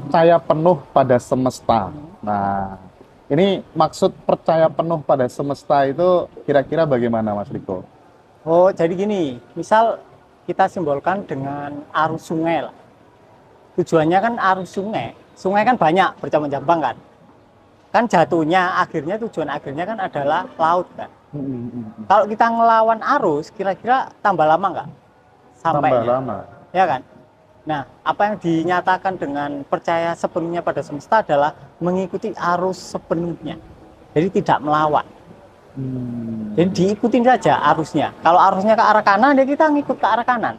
percaya penuh pada semesta. Nah, ini maksud percaya penuh pada semesta itu kira-kira bagaimana, Mas Riko? Oh, jadi gini, misal kita simbolkan dengan arus sungai lah. Tujuannya kan arus sungai. Sungai kan banyak bercabang-cabang kan. Kan jatuhnya akhirnya tujuan akhirnya kan adalah laut kan. Kalau kita ngelawan arus, kira-kira tambah lama nggak Tambah sampainya? lama. Ya kan? Nah, apa yang dinyatakan dengan percaya sepenuhnya pada semesta adalah mengikuti arus sepenuhnya. Jadi tidak melawan. Jadi diikutin saja arusnya. Kalau arusnya ke arah kanan, ya kita ngikut ke arah kanan.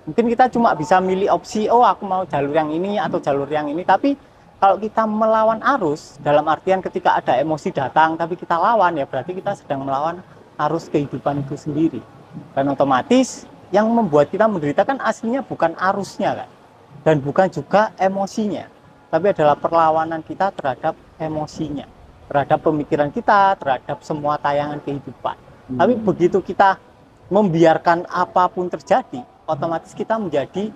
Mungkin kita cuma bisa milih opsi, oh aku mau jalur yang ini atau jalur yang ini. Tapi kalau kita melawan arus, dalam artian ketika ada emosi datang, tapi kita lawan, ya berarti kita sedang melawan arus kehidupan itu sendiri. Dan otomatis yang membuat kita menderita kan aslinya bukan arusnya kan. Dan bukan juga emosinya. Tapi adalah perlawanan kita terhadap emosinya. Terhadap pemikiran kita, terhadap semua tayangan kehidupan. Tapi begitu kita membiarkan apapun terjadi, otomatis kita menjadi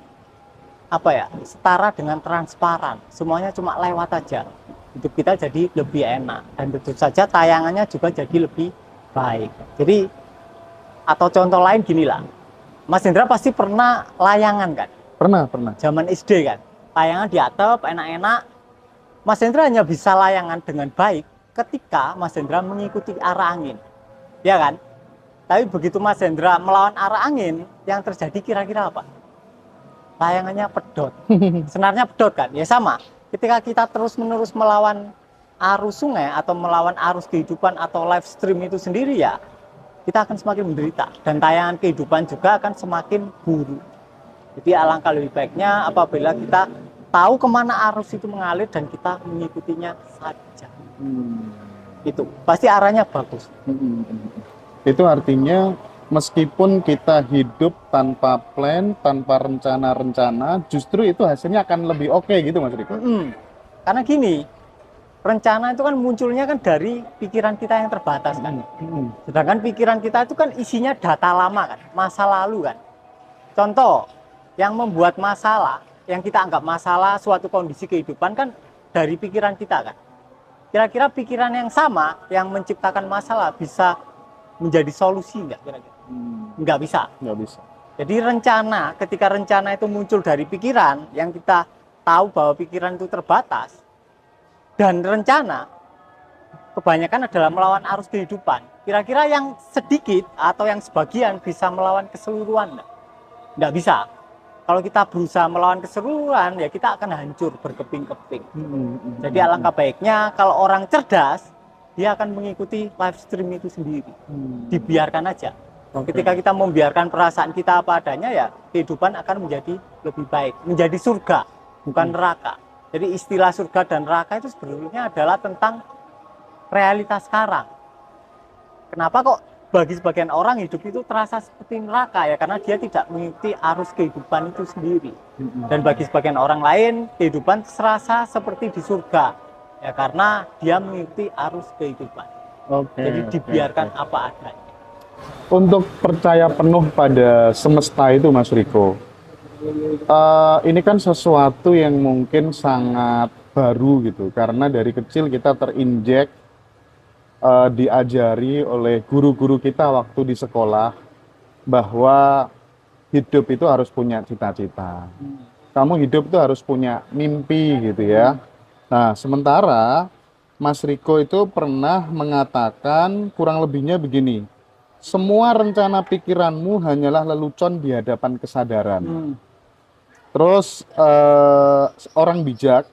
setara dengan transparan. Semuanya cuma lewat aja. Hidup kita jadi lebih enak. Dan tentu saja tayangannya juga jadi lebih baik. Jadi, atau contoh lain gini lah. Mas Hendra pasti pernah layangan kan? Pernah. Zaman SD kan? Layangan di atap, enak-enak. Mas Hendra hanya bisa layangan dengan baik ketika Mas Hendra mengikuti arah angin. Ya kan? Tapi begitu Mas Hendra melawan arah angin, yang terjadi kira-kira apa? Layangannya pedot. Senarnya pedot kan? Ya sama. Ketika kita terus-menerus melawan arus sungai atau melawan arus kehidupan atau live stream itu sendiri ya, kita akan semakin menderita. Dan tayangan kehidupan juga akan semakin buruk. Jadi alangkah lebih baiknya apabila kita tahu kemana arus itu mengalir dan kita mengikutinya saja. Itu pasti arahnya bagus. Itu artinya meskipun kita hidup tanpa plan, tanpa rencana-rencana, justru itu hasilnya akan lebih oke gitu, Mas Riko. Karena gini, rencana itu kan munculnya kan dari pikiran kita yang terbatas kan. Sedangkan pikiran kita itu kan isinya data lama kan, masa lalu kan. Contoh, yang membuat masalah, yang kita anggap masalah suatu kondisi kehidupan kan dari pikiran kita kan. Kira-kira pikiran yang sama yang menciptakan masalah bisa menjadi solusi nggak kira-kira? Nggak bisa. Nggak bisa. Jadi rencana, ketika rencana itu muncul dari pikiran, yang kita tahu bahwa pikiran itu terbatas, dan rencana kebanyakan adalah melawan arus kehidupan. Kira-kira yang sedikit atau yang sebagian bisa melawan keseluruhan? Nggak bisa. Kalau kita berusaha melawan keseluruhan, ya kita akan hancur berkeping-keping. Jadi alangkah baiknya kalau orang cerdas, dia akan mengikuti live stream itu sendiri. Dibiarkan aja. Ketika kita membiarkan perasaan kita apa adanya, ya kehidupan akan menjadi lebih baik. Menjadi surga, bukan neraka. Jadi istilah surga dan neraka itu sebenarnya adalah tentang realitas sekarang. Kenapa kok bagi sebagian orang hidup itu terasa seperti neraka ya? Karena dia tidak mengikuti arus kehidupan itu sendiri. Dan bagi sebagian orang lain, kehidupan terasa seperti di surga. Ya karena dia mengikuti arus kehidupan. Jadi dibiarkan apa adanya. Untuk percaya penuh pada semesta itu, Mas Riko, ini kan sesuatu yang mungkin sangat baru gitu, karena dari kecil kita terinjek, diajari oleh guru-guru kita waktu di sekolah bahwa hidup itu harus punya cita-cita. Kamu hidup itu harus punya mimpi gitu ya. Nah, sementara Mas Riko itu pernah mengatakan kurang lebihnya begini, semua rencana pikiranmu hanyalah lelucon di hadapan kesadaran. Terus orang bijak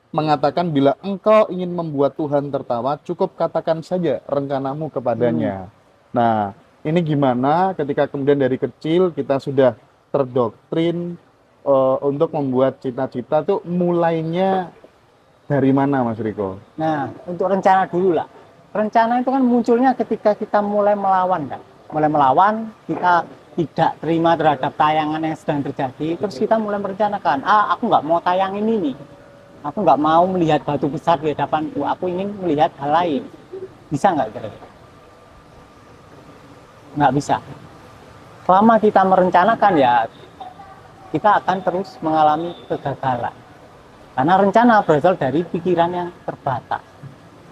mengatakan bila engkau ingin membuat Tuhan tertawa, cukup katakan saja rencanamu kepadanya. Nah, ini gimana ketika kemudian dari kecil kita sudah terdoktrin untuk membuat cita-cita tuh mulainya dari mana, Mas Riko? Nah, untuk rencana dulu lah. Rencana itu kan munculnya ketika kita mulai melawan kan. Mulai melawan, kita tidak terima terhadap tayangan yang sedang terjadi. Terus kita mulai merencanakan, aku nggak mau tayang ini nih. Aku nggak mau melihat batu besar di hadapanku. Aku ingin melihat hal lain. Bisa nggak kira-kira? Nggak bisa. Selama kita merencanakan ya, kita akan terus mengalami kegagalan. Karena rencana berasal dari pikiran yang terbatas.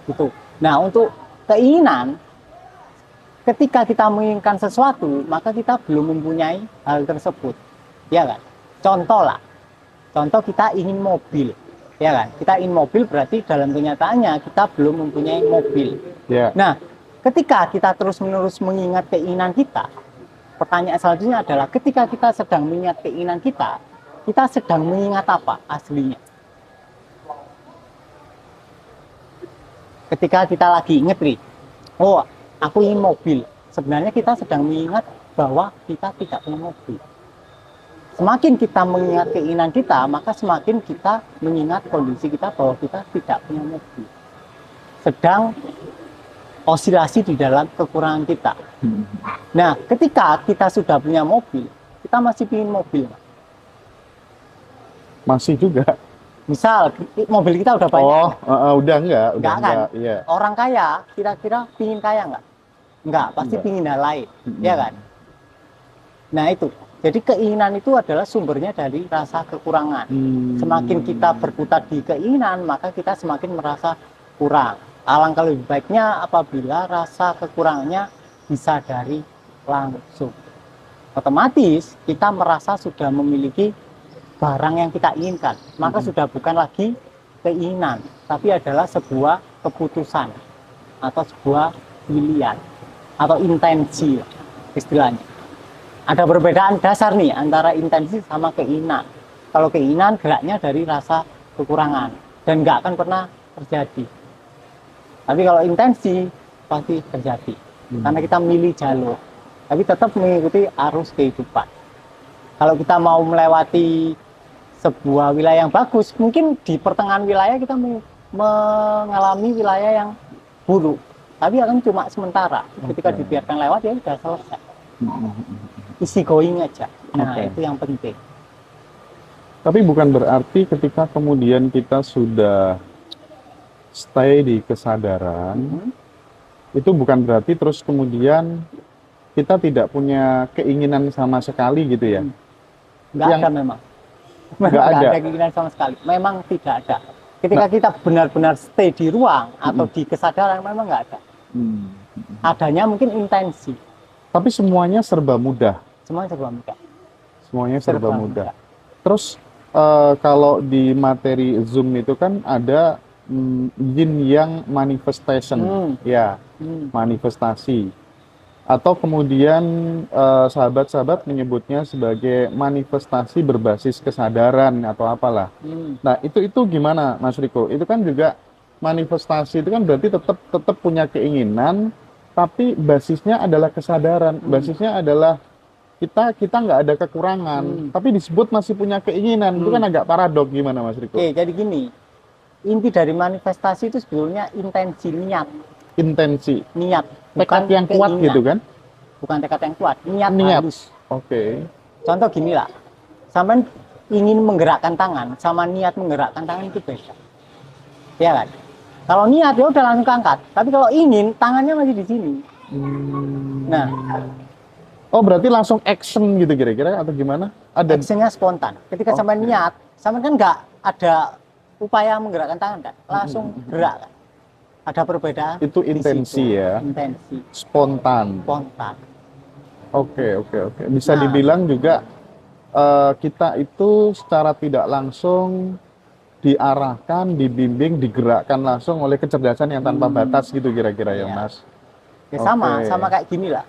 Gitu. Nah, untuk keinginan, ketika kita menginginkan sesuatu, maka kita belum mempunyai hal tersebut. Ya kan? Contoh lah. Contoh kita ingin mobil. Ya kan? Kita ingin mobil berarti dalam kenyataannya kita belum mempunyai mobil. Ya. Nah, ketika kita terus-menerus mengingat keinginan kita, pertanyaan selanjutnya adalah ketika kita sedang mengingat keinginan kita sedang mengingat apa aslinya? Ketika kita lagi inget nih, oh aku ingin mobil. Sebenarnya kita sedang mengingat bahwa kita tidak punya mobil. Semakin kita mengingat keinginan kita, maka semakin kita mengingat kondisi kita bahwa kita tidak punya mobil. Sedang osilasi di dalam kekurangan kita. Nah, ketika kita sudah punya mobil, kita masih ingin mobil. Masih juga. Misal mobil kita udah banyak. Udah enggak kan? Iya. Orang kaya kira-kira pingin kaya nggak? Enggak, pasti pingin hal lain, ya kan? Nah itu, jadi keinginan itu adalah sumbernya dari rasa kekurangan. Semakin kita berkutat di keinginan, maka kita semakin merasa kurang. Alangkah lebih baiknya apabila rasa kekurangannya disadari langsung. Otomatis kita merasa sudah memiliki barang yang kita inginkan, maka sudah bukan lagi keinginan, tapi adalah sebuah keputusan atau sebuah pilihan atau intensi istilahnya. Ada perbedaan dasar nih antara intensi sama keinginan. Kalau keinginan geraknya dari rasa kekurangan dan nggak akan pernah terjadi. Tapi kalau intensi pasti terjadi karena kita milih jalur, tapi tetap mengikuti arus kehidupan. Kalau kita mau melewati sebuah wilayah yang bagus, mungkin di pertengahan wilayah kita mengalami wilayah yang buruk, tapi akan cuma sementara. Ketika dibiarkan lewat ya sudah selesai. Easy going aja. Nah, itu yang penting. Tapi bukan berarti ketika kemudian kita sudah stay di kesadaran, itu bukan berarti terus kemudian kita tidak punya keinginan sama sekali gitu ya? Nggak ada memang. Nggak ada keinginan sama sekali. Memang tidak ada. Ketika kita benar-benar stay di ruang atau di kesadaran, memang nggak ada. Adanya mungkin intensi. Tapi semuanya serba mudah. Semuanya serba mudah. Semuanya serba mudah. Terus kalau di materi Zoom itu kan ada yin yang manifestation, ya, manifestasi. Atau kemudian sahabat-sahabat menyebutnya sebagai manifestasi berbasis kesadaran atau apalah. Nah itu gimana Mas Riko? Itu kan juga manifestasi itu kan berarti tetap punya keinginan, tapi basisnya adalah kesadaran, basisnya adalah kita nggak ada kekurangan, tapi disebut masih punya keinginan. Itu kan agak paradok, gimana Mas Riko? Oke, jadi gini, inti dari manifestasi itu sebetulnya intensi, niat. Intensi, niat, tekad yang kuat gitu kan? Bukan tekad yang kuat, niat. Halus. Oke. Contoh gini lah, sampai ingin menggerakkan tangan sama niat menggerakkan tangan itu beda, ya kan? Kalau niat ya udah langsung angkat, tapi kalau ingin tangannya masih di sini. Nah, oh berarti langsung action gitu kira-kira atau gimana? Ada actionnya spontan. Ketika sampai niat, sampai kan nggak ada upaya menggerakkan tangan kan, langsung gerak kan. Ada perbedaan. Itu intensi ya. Intensi. Spontan. Spontan. Oke. Bisa dibilang juga kita itu secara tidak langsung diarahkan, dibimbing, digerakkan langsung oleh kecerdasan yang tanpa batas gitu kira-kira ya Mas. Ya sama kayak gini lah.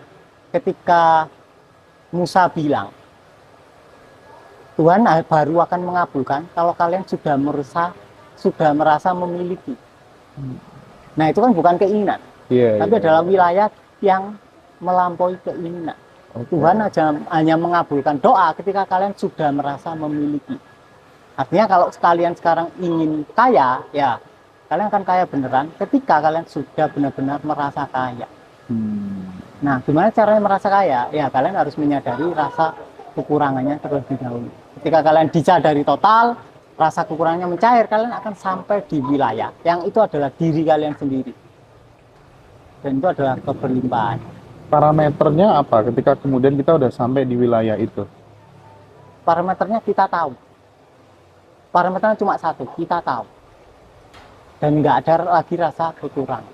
Ketika Musa bilang, Tuhan baru akan mengabulkan kalau kalian sudah merasa memiliki. Nah itu kan bukan keinginan, tapi adalah wilayah yang melampaui keinginan. Tuhan hanya mengabulkan doa ketika kalian sudah merasa memiliki. Artinya kalau kalian sekarang ingin kaya, ya kalian akan kaya beneran ketika kalian sudah benar-benar merasa kaya. Nah gimana caranya merasa kaya? Ya kalian harus menyadari rasa kekurangannya terlebih dahulu. Ketika kalian disadari total, rasa kekurangannya mencair, kalian akan sampai di wilayah yang itu adalah diri kalian sendiri, dan itu adalah keberlimpahan. Parameternya apa ketika kemudian kita udah sampai di wilayah itu? Parameternya kita tahu parameternya cuma satu, kita tahu. Dan nggak ada lagi rasa berkurang.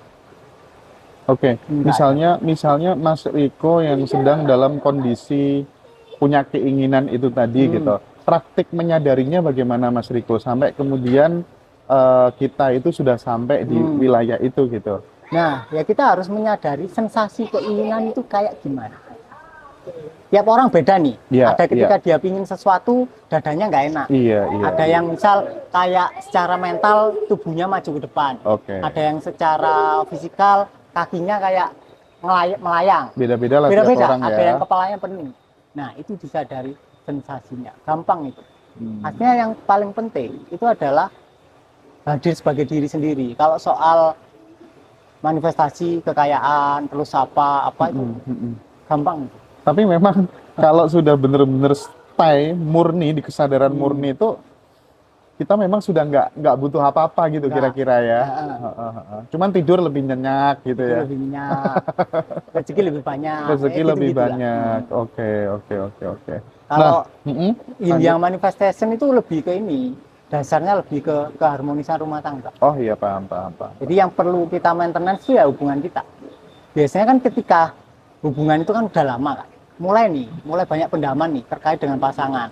Oke, Nggak misalnya Mas Riko yang sedang dalam kondisi punya keinginan itu tadi gitu. Praktik menyadarinya bagaimana Mas Riko sampai kemudian kita itu sudah sampai di wilayah itu gitu. Nah, ya kita harus menyadari sensasi keinginan itu kayak gimana. Tiap orang beda nih. Iya, Ada ketika dia pingin sesuatu, dadanya nggak enak. Iya. Ada yang misal kayak secara mental tubuhnya maju ke depan. Oke. Ada yang secara fisikal kakinya kayak melayang. Beda-beda lah tiap Beda-beda. orang Ada ya. yang kepalanya penuh. Nah, itu disadari sensasinya. Gampang itu. Artinya yang paling penting itu adalah hadir sebagai diri sendiri. Kalau soal manifestasi kekayaan, terus apa itu gampang. Tapi memang kalau sudah benar-benar stay murni di kesadaran murni itu kita memang sudah nggak butuh apa-apa gitu kira-kira ya. Cuman tidur lebih nyenyak gitu ya. Lebih minyak, rezeki lebih banyak. Rezeki lebih gitu-gitu lah. banyak. Oke. Kalau Nah, yang manifestation itu lebih ke ini, dasarnya lebih ke keharmonisan rumah tangga. oh iya paham. Jadi yang perlu kita maintenance itu ya hubungan kita. Biasanya kan ketika hubungan itu kan udah lama kan, mulai banyak pendaman nih terkait dengan pasangan.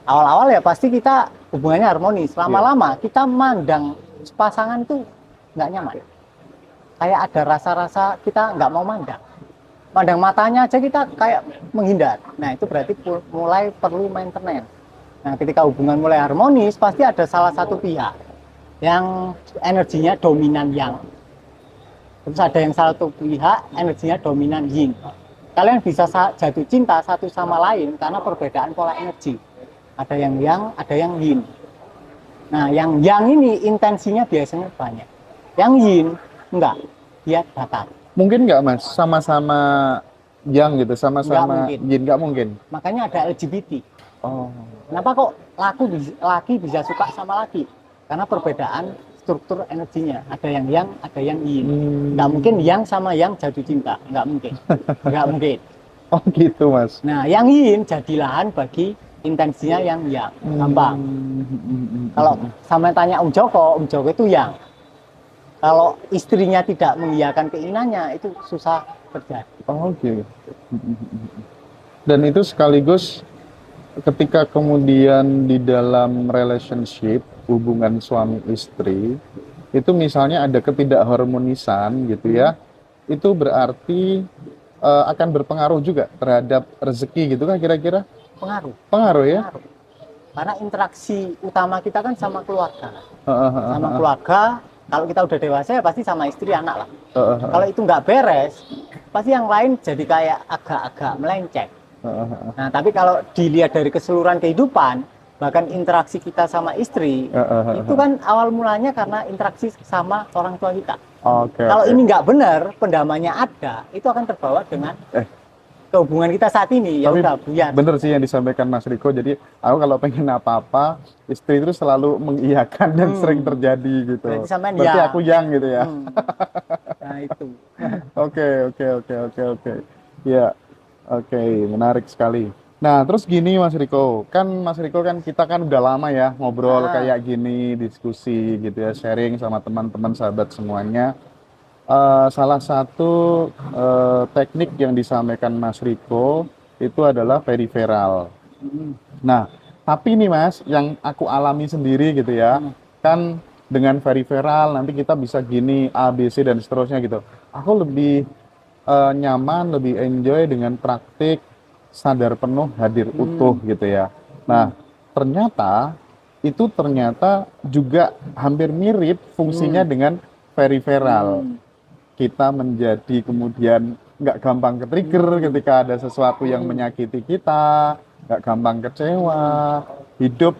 Awal-awal ya pasti kita hubungannya harmonis. Lama-lama kita mandang pasangan itu nggak nyaman. Kayak ada rasa-rasa kita nggak mau mandang. Mandang matanya aja kita kayak menghindar. Nah itu berarti mulai perlu maintenance. Nah ketika hubungan mulai harmonis pasti ada salah satu pihak yang energinya dominan yang. Terus ada yang satu pihak energinya dominan yin. Kalian bisa jatuh cinta satu sama lain karena perbedaan pola energi. Ada yang yang, ada yang yin. Nah, yang yang ini intensinya biasanya banyak. Yang yin enggak, dia datar. mungkin nggak Mas sama-sama yang gitu, sama-sama mungkin. yin nggak mungkin. Makanya ada LGBT. Oh. Kenapa kok laki bisa suka sama laki? Karena perbedaan struktur energinya. Ada yang, ada yang yin. Nggak mungkin yang sama yang jatuh cinta. Nggak mungkin. Nggak mungkin. Oh gitu Mas. Nah, yang yin jadi lahan bagi intensinya yang. Gampang. Kalau sama tanya Om Joko itu yang. Kalau istrinya tidak mengiyakan keinginannya, itu susah terjadi. Oh gitu. Dan itu sekaligus ketika kemudian di dalam relationship, hubungan suami istri, itu misalnya ada ketidakharmonisan gitu ya, itu berarti akan berpengaruh juga terhadap rezeki gitu kan kira-kira? Pengaruh ya? Pengaruh. Karena interaksi utama kita kan sama keluarga. Sama keluarga, kalau kita udah dewasa ya pasti sama istri, anak lah. Kalau itu nggak beres, pasti yang lain jadi kayak agak-agak melenceng. Nah, tapi kalau dilihat dari keseluruhan kehidupan, bahkan interaksi kita sama istri, itu kan awal mulanya karena interaksi sama orang tua kita. Kalau ini nggak benar, pendamannya ada, itu akan terbawa dengan kehubungan kita saat ini. Ya udah buyar. Bener sih yang disampaikan Mas Riko. Jadi aku kalau pengen apa-apa, istri itu selalu mengiyakan dan sering terjadi gitu. Berarti aku yang gitu ya. Nah itu. Oke. Ya, oke, menarik sekali. Nah, terus gini Mas Riko kan kita kan udah lama ya ngobrol kayak gini, diskusi gitu ya, sharing sama teman-teman sahabat semuanya. Salah satu teknik yang disampaikan Mas Riko itu adalah periferal. Nah, tapi nih Mas, yang aku alami sendiri gitu ya, kan dengan periferal nanti kita bisa gini, A, B, C dan seterusnya gitu. Aku lebih nyaman, lebih enjoy dengan praktik sadar penuh, hadir utuh gitu ya. Nah, ternyata juga hampir mirip fungsinya dengan periferal. Kita menjadi kemudian nggak gampang ke-trigger ketika ada sesuatu yang menyakiti kita, nggak gampang kecewa, hidup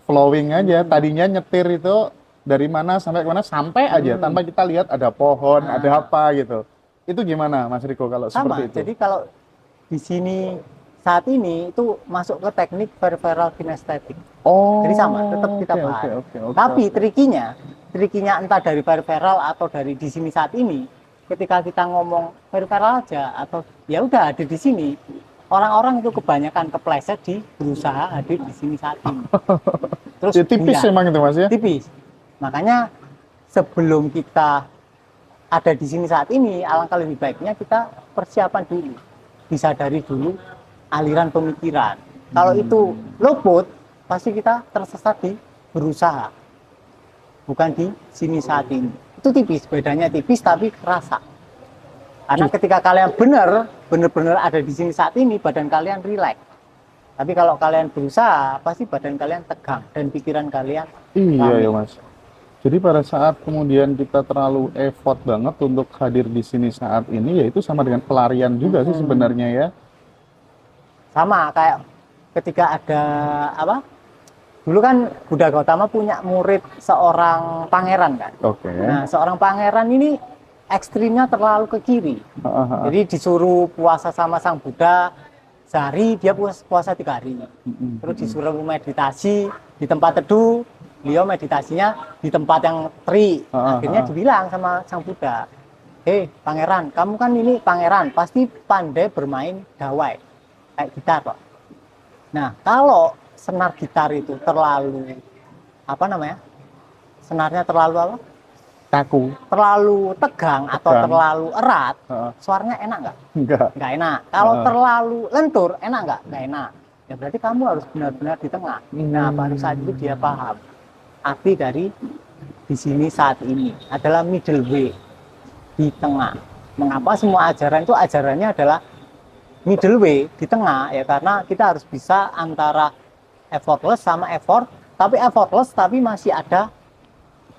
flowing aja. Tadinya nyetir itu dari mana sampai ke mana sampai aja tanpa kita lihat ada pohon, ada apa gitu. Itu gimana Mas Riko kalau seperti itu? Jadi kalau di sini saat ini itu masuk ke teknik peripheral kinestetik. Jadi sama, tetap kita bahas. Tapi trikinya entah dari peripheral atau dari di sini saat ini, ketika kita ngomong peripheral aja atau ya udah ada di sini, orang-orang itu kebanyakan kepleset di berusaha hadir di sini saat ini. terus Ya, tipis bulat. emang itu Mas ya. Tipis. Makanya sebelum kita ada di sini saat ini, alangkah lebih baiknya kita persiapan dulu, disadari dulu aliran pemikiran. Kalau itu luput, pasti kita tersesat di berusaha, bukan di sini saat ini. Itu tipis, bedanya tipis tapi kerasa. Karena ketika kalian benar-benar ada di sini saat ini, badan kalian rileks. Tapi kalau kalian berusaha, pasti badan kalian tegang dan pikiran kalian Iya rame. ya Mas. Jadi pada saat kemudian kita terlalu effort banget untuk hadir di sini saat ini, ya itu sama dengan pelarian juga sih sebenarnya ya. Sama kayak ketika ada apa? Dulu kan Buddha Gautama punya murid seorang pangeran kan. Oke. Nah, seorang pangeran ini ekstrimnya terlalu ke kiri. Jadi disuruh puasa sama sang Buddha sehari, dia puasa 3 hari. Terus disuruh meditasi di tempat teduh, beliau meditasinya di tempat yang terik. Akhirnya dibilang sama sang Buddha, hei pangeran, kamu kan ini pangeran, pasti pandai bermain gawai kayak gitar kok. Nah, kalau senar gitar itu terlalu senarnya terlalu Kaku. terlalu tegang atau terlalu erat, suaranya enak nggak? Nggak enak. Kalau terlalu lentur, enak nggak enak. Ya berarti kamu harus benar-benar di tengah. Nah, baru saat itu dia paham arti dari di sini saat ini adalah middle way, di tengah. Mengapa semua ajaran itu ajarannya adalah middle way, di tengah, ya karena kita harus bisa antara effortless sama effort, tapi effortless tapi masih ada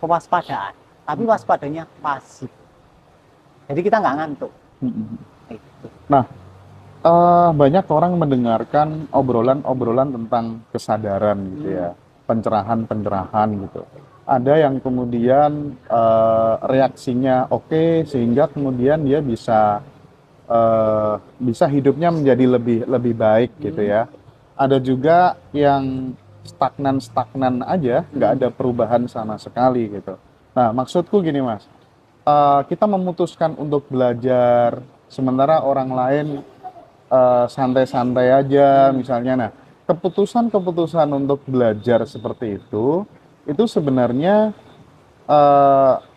kewaspadaan, tapi waspadanya pasif, jadi kita nggak ngantuk. Nah, banyak orang mendengarkan obrolan-obrolan tentang kesadaran gitu ya, pencerahan gitu. Ada yang kemudian reaksinya oke, sehingga kemudian dia bisa hidupnya menjadi lebih baik gitu ya. Ada juga yang stagnan aja, nggak ada perubahan sama sekali gitu. Nah, maksudku gini Mas, kita memutuskan untuk belajar, sementara orang lain santai-santai aja misalnya. Nah, keputusan untuk belajar seperti itu sebenarnya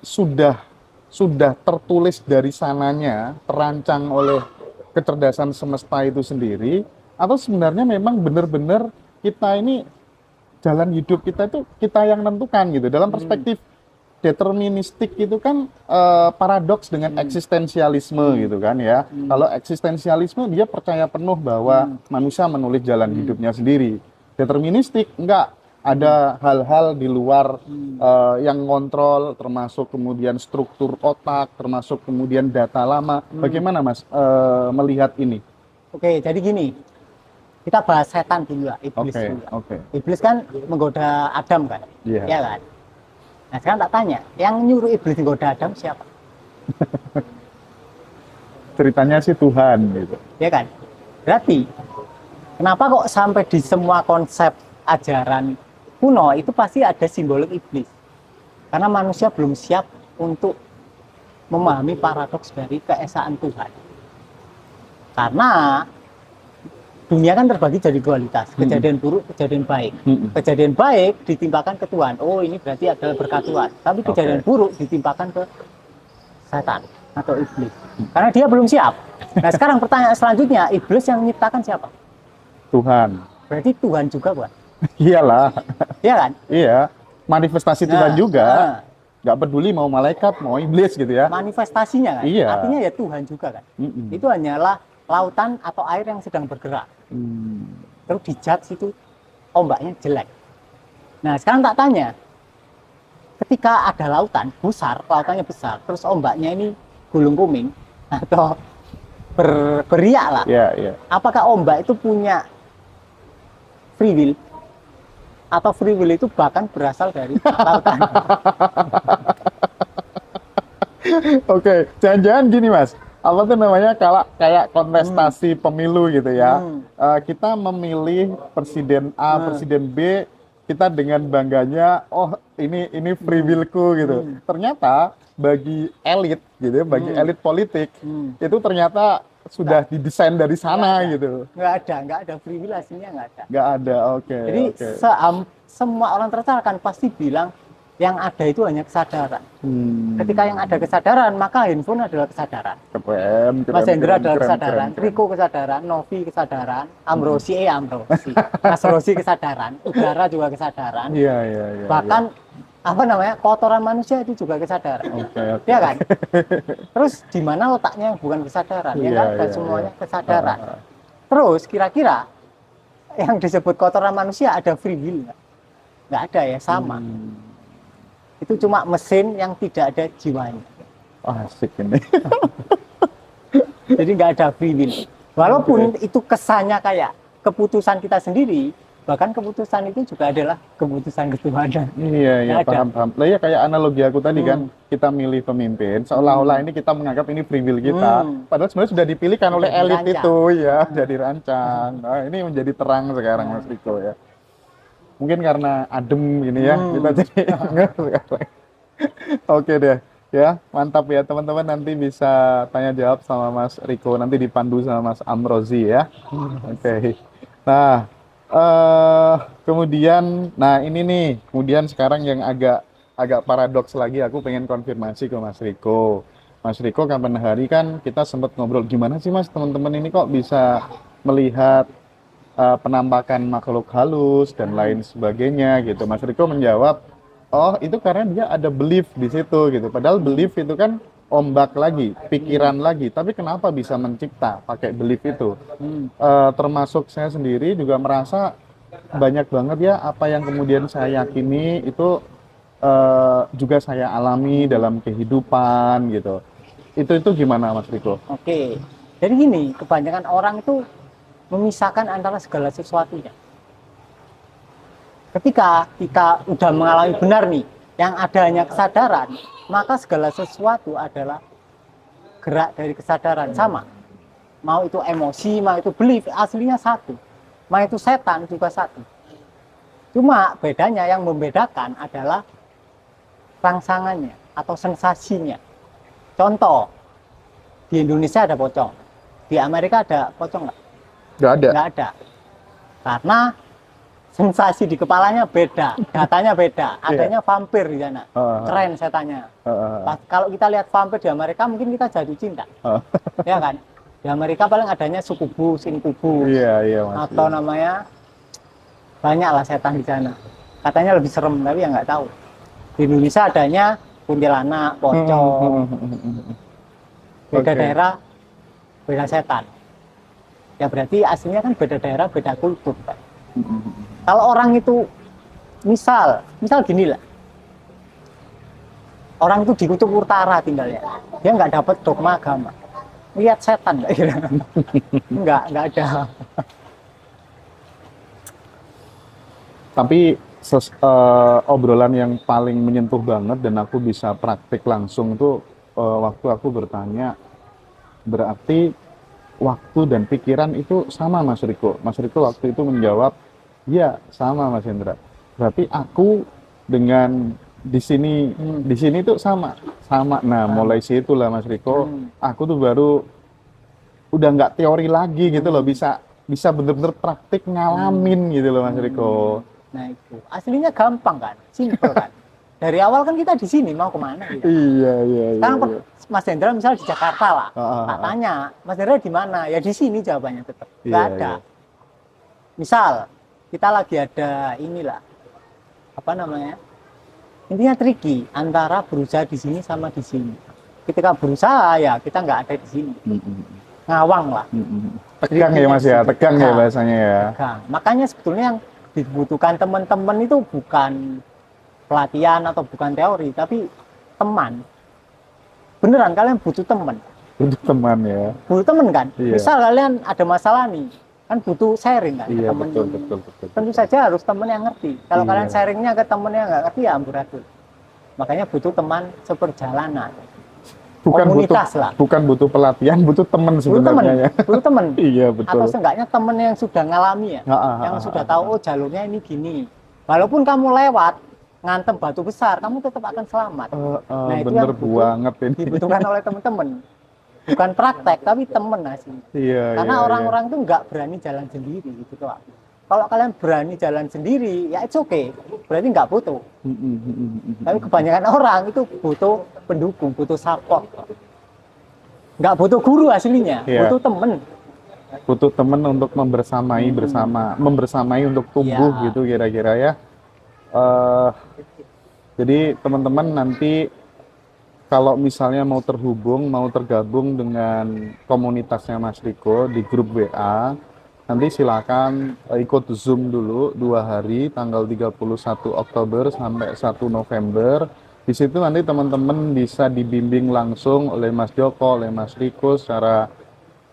sudah tertulis dari sananya, terancang oleh kecerdasan semesta itu sendiri, atau sebenarnya memang benar-benar kita ini jalan hidup kita itu kita yang nentukan gitu. Dalam perspektif deterministik itu kan paradoks dengan eksistensialisme gitu kan ya. Kalau eksistensialisme dia percaya penuh bahwa manusia menulis jalan hidupnya sendiri. Deterministik enggak, ada hal-hal di luar yang ngontrol, termasuk kemudian struktur otak, termasuk kemudian data lama. Bagaimana Mas melihat ini? Oke, jadi gini, kita bahas setan dulu lah, iblis dulu. Iblis kan menggoda Adam kan, ya kan. Nah sekarang tak tanya, yang nyuruh iblis menggoda Adam siapa? Ceritanya sih Tuhan gitu. Ya kan. Berarti kenapa kok sampai di semua konsep ajaran kuno itu pasti ada simbolik iblis? Karena manusia belum siap untuk memahami paradoks dari keesaan Tuhan. Karena dunia kan terbagi jadi dualitas, kejadian buruk, kejadian baik. Kejadian baik ditimpakan ke Tuhan, oh ini berarti adalah berkat Tuhan. Tapi kejadian buruk ditimpakan ke setan atau iblis. Karena dia belum siap. Nah sekarang pertanyaan selanjutnya, iblis yang menciptakan siapa? Tuhan. Berarti Tuhan juga bukan? Iyalah. Iya kan? Iya, manifestasi Tuhan juga. Nggak peduli mau malaikat, mau iblis gitu ya. Manifestasinya kan? Iya. Artinya ya Tuhan juga kan? Itu hanyalah lautan atau air yang sedang bergerak. Terus dijudge itu ombaknya jelek. Nah sekarang tak tanya, ketika ada lautan besar, lautannya besar, terus ombaknya ini gulung kuming atau beriak lah. Apakah ombak itu punya free will? Atau free will itu bahkan berasal dari lautan? Oke, jangan-jangan gini Mas, apa tuh namanya, kayak kontestasi pemilu gitu ya. Kita memilih presiden A, presiden B, kita dengan bangganya, oh ini free willku gitu. Ternyata bagi elit gitu, bagi elit politik itu ternyata sudah didesain dari sana Nggak ada. gitu. Nggak ada free will, aslinya nggak ada. Nggak ada, oke. Jadi oke. semua orang tercerahkan pasti bilang yang ada itu hanya kesadaran. Ketika yang ada kesadaran, maka handphone adalah kesadaran. Keren, Mas Hendra adalah keren, kesadaran, keren. Riko kesadaran, Novi kesadaran, Amrosi, Mas Rosi kesadaran, udara juga kesadaran. Iya, iya, iya. Bahkan apa namanya, kotoran manusia itu juga kesadaran. Oke, oke. Ya kan? Terus di mana letaknya yang bukan kesadaran? Ya Iya, nggak ada, iya, semuanya iya. kesadaran. Terus kira-kira yang disebut kotoran manusia ada free will nggak? Nggak ada ya, sama. Itu cuma mesin yang tidak ada jiwanya. Asik ini. Jadi nggak ada free will. Walaupun itu kesannya kayak keputusan kita sendiri, bahkan keputusan itu juga adalah keputusan ketuhanan. Iya, iya, Nggak ada. paham. Lah ya kayak analogi aku tadi kan, kita milih pemimpin, seolah-olah ini kita menganggap ini free will kita, padahal sebenarnya sudah dipilihkan oleh Sudah elit dirancang. itu, ya, sudah dirancang. Nah, ini menjadi terang sekarang, Mas Riko ya. Mungkin karena adem gini ya, kita jadi enggak sekarang. Oke deh, ya, mantap ya teman-teman, nanti bisa tanya jawab sama Mas Riko, nanti dipandu sama Mas Amrozi ya. Oke. Nah, kemudian, nah ini nih, kemudian sekarang yang agak paradoks lagi, aku pengen konfirmasi ke Mas Riko. Mas Riko, kapan hari kan kita sempat ngobrol, gimana sih Mas teman-teman ini kok bisa melihat penampakan makhluk halus dan lain sebagainya gitu. Mas Riko menjawab, oh itu karena dia ada belief di situ gitu. Padahal belief itu kan ombak lagi, pikiran lagi. Tapi kenapa bisa mencipta pakai belief itu? Termasuk saya sendiri juga merasa banyak banget ya apa yang kemudian saya yakini itu juga saya alami dalam kehidupan gitu. Itu gimana Mas Riko? Oke. Jadi gini, kebanyakan orang itu memisahkan antara segala sesuatunya. Ketika kita udah mengalami benar nih, yang ada hanya kesadaran, maka segala sesuatu adalah gerak dari kesadaran. Sama. Mau itu emosi, mau itu belief, aslinya satu. Mau itu setan juga satu. Cuma bedanya, yang membedakan adalah rangsangannya atau sensasinya. Contoh, di Indonesia ada pocong. Di Amerika ada pocong nggak? Nggak ada. Nggak ada. Karena sensasi di kepalanya beda, datanya beda. Adanya vampir di sana. Keren setannya. Kalau kita lihat vampir di Amerika, mungkin kita jatuh cinta. Ya kan? Di Amerika paling adanya sukubu, inkubu. Iya, Mas. Atau namanya, banyak lah setan di sana. Katanya lebih serem, tapi ya nggak tahu. Di Indonesia adanya kuntilanak, pocong. Beda daerah, beda setan. Ya berarti aslinya kan beda daerah, beda kultur. Kan? Kalau orang itu, misal gini lah, orang itu di kutub utara tinggalnya, dia nggak dapat dogma agama, lihat setan nggak kira? nggak ada. Tapi obrolan yang paling menyentuh banget dan aku bisa praktik langsung tuh waktu aku bertanya, berarti waktu dan pikiran itu sama Mas Riko. Mas Riko waktu itu menjawab, iya sama Mas Hendra. Berarti aku dengan di sini tuh sama. Nah mulai situlah Mas Riko, aku tuh baru udah nggak teori lagi gitu loh, bisa bener-bener praktik ngalamin gitu loh Mas Riko. Nah itu aslinya gampang kan, simpel kan. Dari awal kan kita di sini mau kemana gitu. Iya. Sekarang Mas Hendra misal di Jakarta lah, tak tanya, Mas Hendra di mana? Ya di sini jawabannya tetap. Nggak ada. Misal kita lagi ada inilah, apa namanya? Intinya tricky antara berusaha di sini sama di sini. Ketika berusaha ya kita nggak ada di sini. Ngawang lah. Tegang ya Mas ya, tegang ya bahasanya ya. Tegang. Makanya sebetulnya yang dibutuhkan teman-teman itu bukan pelatihan atau bukan teori, tapi teman. Beneran kalian butuh teman. Butuh teman ya. Butuh teman kan? Iya. Misal kalian ada masalah nih, kan butuh sharing kan? Iya, temen. betul. Tentu saja harus teman yang ngerti. Kalau Iya. kalian sharingnya ke temen yang nggak ngerti ya amburadul. Makanya butuh teman seperjalanan. Komunitas lah. Bukan butuh pelatihan, butuh teman sebenarnya ya. Butuh teman. Iya, betul. Atau seenggaknya temen yang sudah ngalami ya. Yang sudah tahu, oh jalurnya ini gini. Walaupun kamu lewat, ngantem batu besar, kamu tetap akan selamat. Nah itu bener yang banget ini. dibutuhkan oleh teman-teman. bukan praktek tapi temen aslinya. Iya, Karena iya, orang-orang itu nggak berani jalan sendiri gitu Pak. Kalau kalian berani jalan sendiri, ya it's okay. Berarti nggak butuh. Tapi kebanyakan orang itu butuh pendukung, butuh support. Nggak butuh guru aslinya, Iya. butuh temen. Butuh temen untuk membersamai untuk tumbuh Iya. gitu kira-kira ya. Eh, jadi teman-teman nanti kalau misalnya mau terhubung, mau tergabung dengan komunitasnya Mas Riko di grup WA, nanti silakan ikut Zoom dulu 2 hari, tanggal 31 Oktober sampai 1 November. Di situ nanti teman-teman bisa dibimbing langsung oleh Mas Joko, oleh Mas Riko secara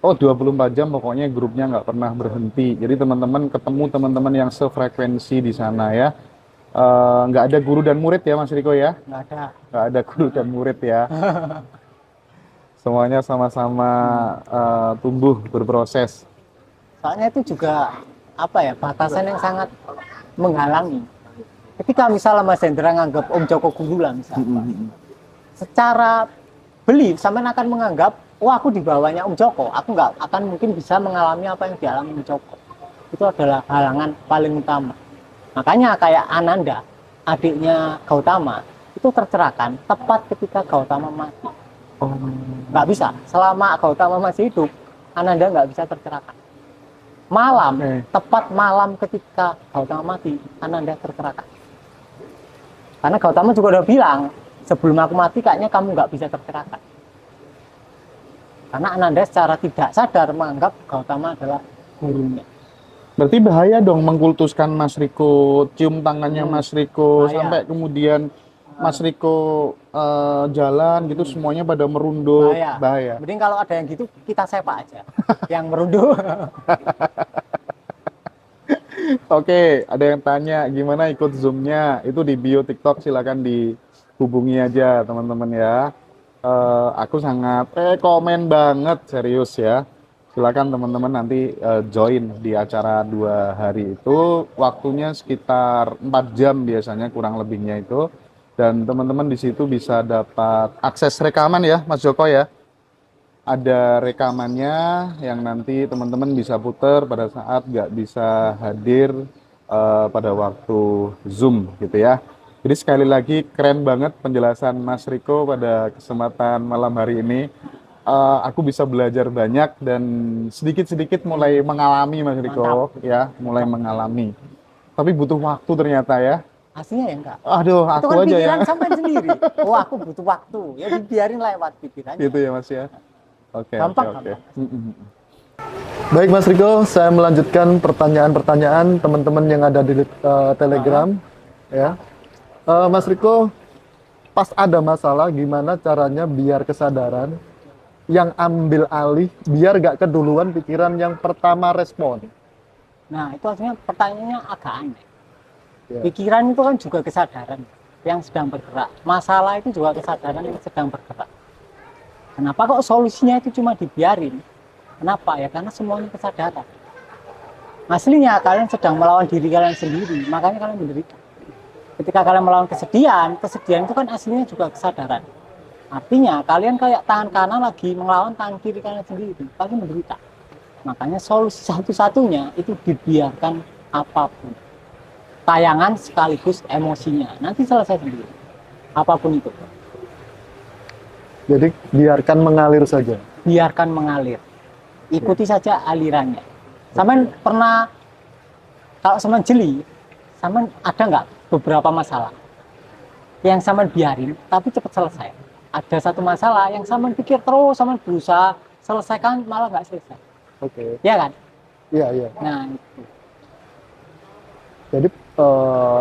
24 jam pokoknya grupnya nggak pernah berhenti. Jadi teman-teman ketemu teman-teman yang sefrekuensi di sana ya. Nggak ada guru dan murid ya Mas Riko ya? Nggak ada. Nggak ada guru dan murid ya. Semuanya sama-sama tumbuh berproses. Soalnya itu juga apa ya, batasan yang sangat menghalangi. Ketika misalnya Mas Hendra nganggap Om Joko guru lah misalnya, secara belief sampean akan menganggap, wah aku di bawahnya Om Joko, aku nggak akan mungkin bisa mengalami apa yang dialami Om Joko. Itu adalah halangan paling utama. Makanya kayak Ananda, adiknya Gautama, itu tercerahkan tepat ketika Gautama mati. Nggak bisa, selama Gautama masih hidup, Ananda nggak bisa tercerahkan. Malam, tepat malam ketika Gautama mati, Ananda tercerahkan. Karena Gautama juga udah bilang, sebelum aku mati kayaknya kamu nggak bisa tercerahkan. Karena Ananda secara tidak sadar menganggap Gautama adalah gurunya. Berarti bahaya dong mengkultuskan Mas Riko, cium tangannya Mas Riko, Bahaya. sampai kemudian Mas Riko jalan gitu semuanya pada merunduk. Bahaya. Mending kalau ada yang gitu kita sepak aja, yang merunduk. Oke, ada yang tanya gimana ikut Zoom-nya? Itu di bio TikTok, silakan dihubungi aja teman-teman ya. Aku sangat rekomen banget, serius ya. Silakan teman-teman nanti join di acara 2 hari itu. Waktunya sekitar 4 jam biasanya kurang lebihnya itu. Dan teman-teman di situ bisa dapat akses rekaman ya, Mas Joko ya. Ada rekamannya yang nanti teman-teman bisa putar pada saat nggak bisa hadir pada waktu Zoom gitu ya. Jadi sekali lagi keren banget penjelasan Mas Riko pada kesempatan malam hari ini. Aku bisa belajar banyak dan sedikit-sedikit mulai mengalami Mas Riko. Mantap. Ya, mulai mengalami. Tapi butuh waktu ternyata ya. Aslinya ya enggak. Aduh, Itu aku kan aja ya. pikiran sampai sendiri. Oh aku butuh waktu, ya dibiarin lewat pikirannya. Gitu ya Mas ya. Oke, Gampang, oke. gampang. Baik Mas Riko, saya melanjutkan pertanyaan-pertanyaan teman-teman yang ada di Telegram. Ya, Mas Riko, pas ada masalah, gimana caranya biar kesadaran yang ambil alih, biar gak keduluan pikiran yang pertama respon? Nah itu artinya pertanyaannya agak aneh. Ya. Pikiran itu kan juga kesadaran yang sedang bergerak. Masalah itu juga kesadaran yang sedang bergerak. Kenapa kok solusinya itu cuma dibiarin? Kenapa? Ya karena semuanya kesadaran. Aslinya kalian sedang melawan diri kalian sendiri, makanya kalian menderita. Ketika kalian melawan kesedihan, kesedihan itu kan aslinya juga kesadaran. Artinya kalian kayak tangan kanan lagi melawan tangan kiri kalian sendiri, kalian menderita. Makanya solusi satu-satunya itu dibiarkan apapun. Tayangan sekaligus emosinya, nanti selesai sendiri. Apapun itu. Jadi biarkan mengalir saja. Biarkan mengalir. Ikuti saja alirannya. Sampean pernah, kalau sampean jeli, sampean ada nggak beberapa masalah yang sampean biarin tapi cepat selesai? Ada satu masalah yang sampean pikir terus, sampean berusaha selesaikan malah nggak selesai. Oke. Ya kan? Iya, iya. Nah itu. Jadi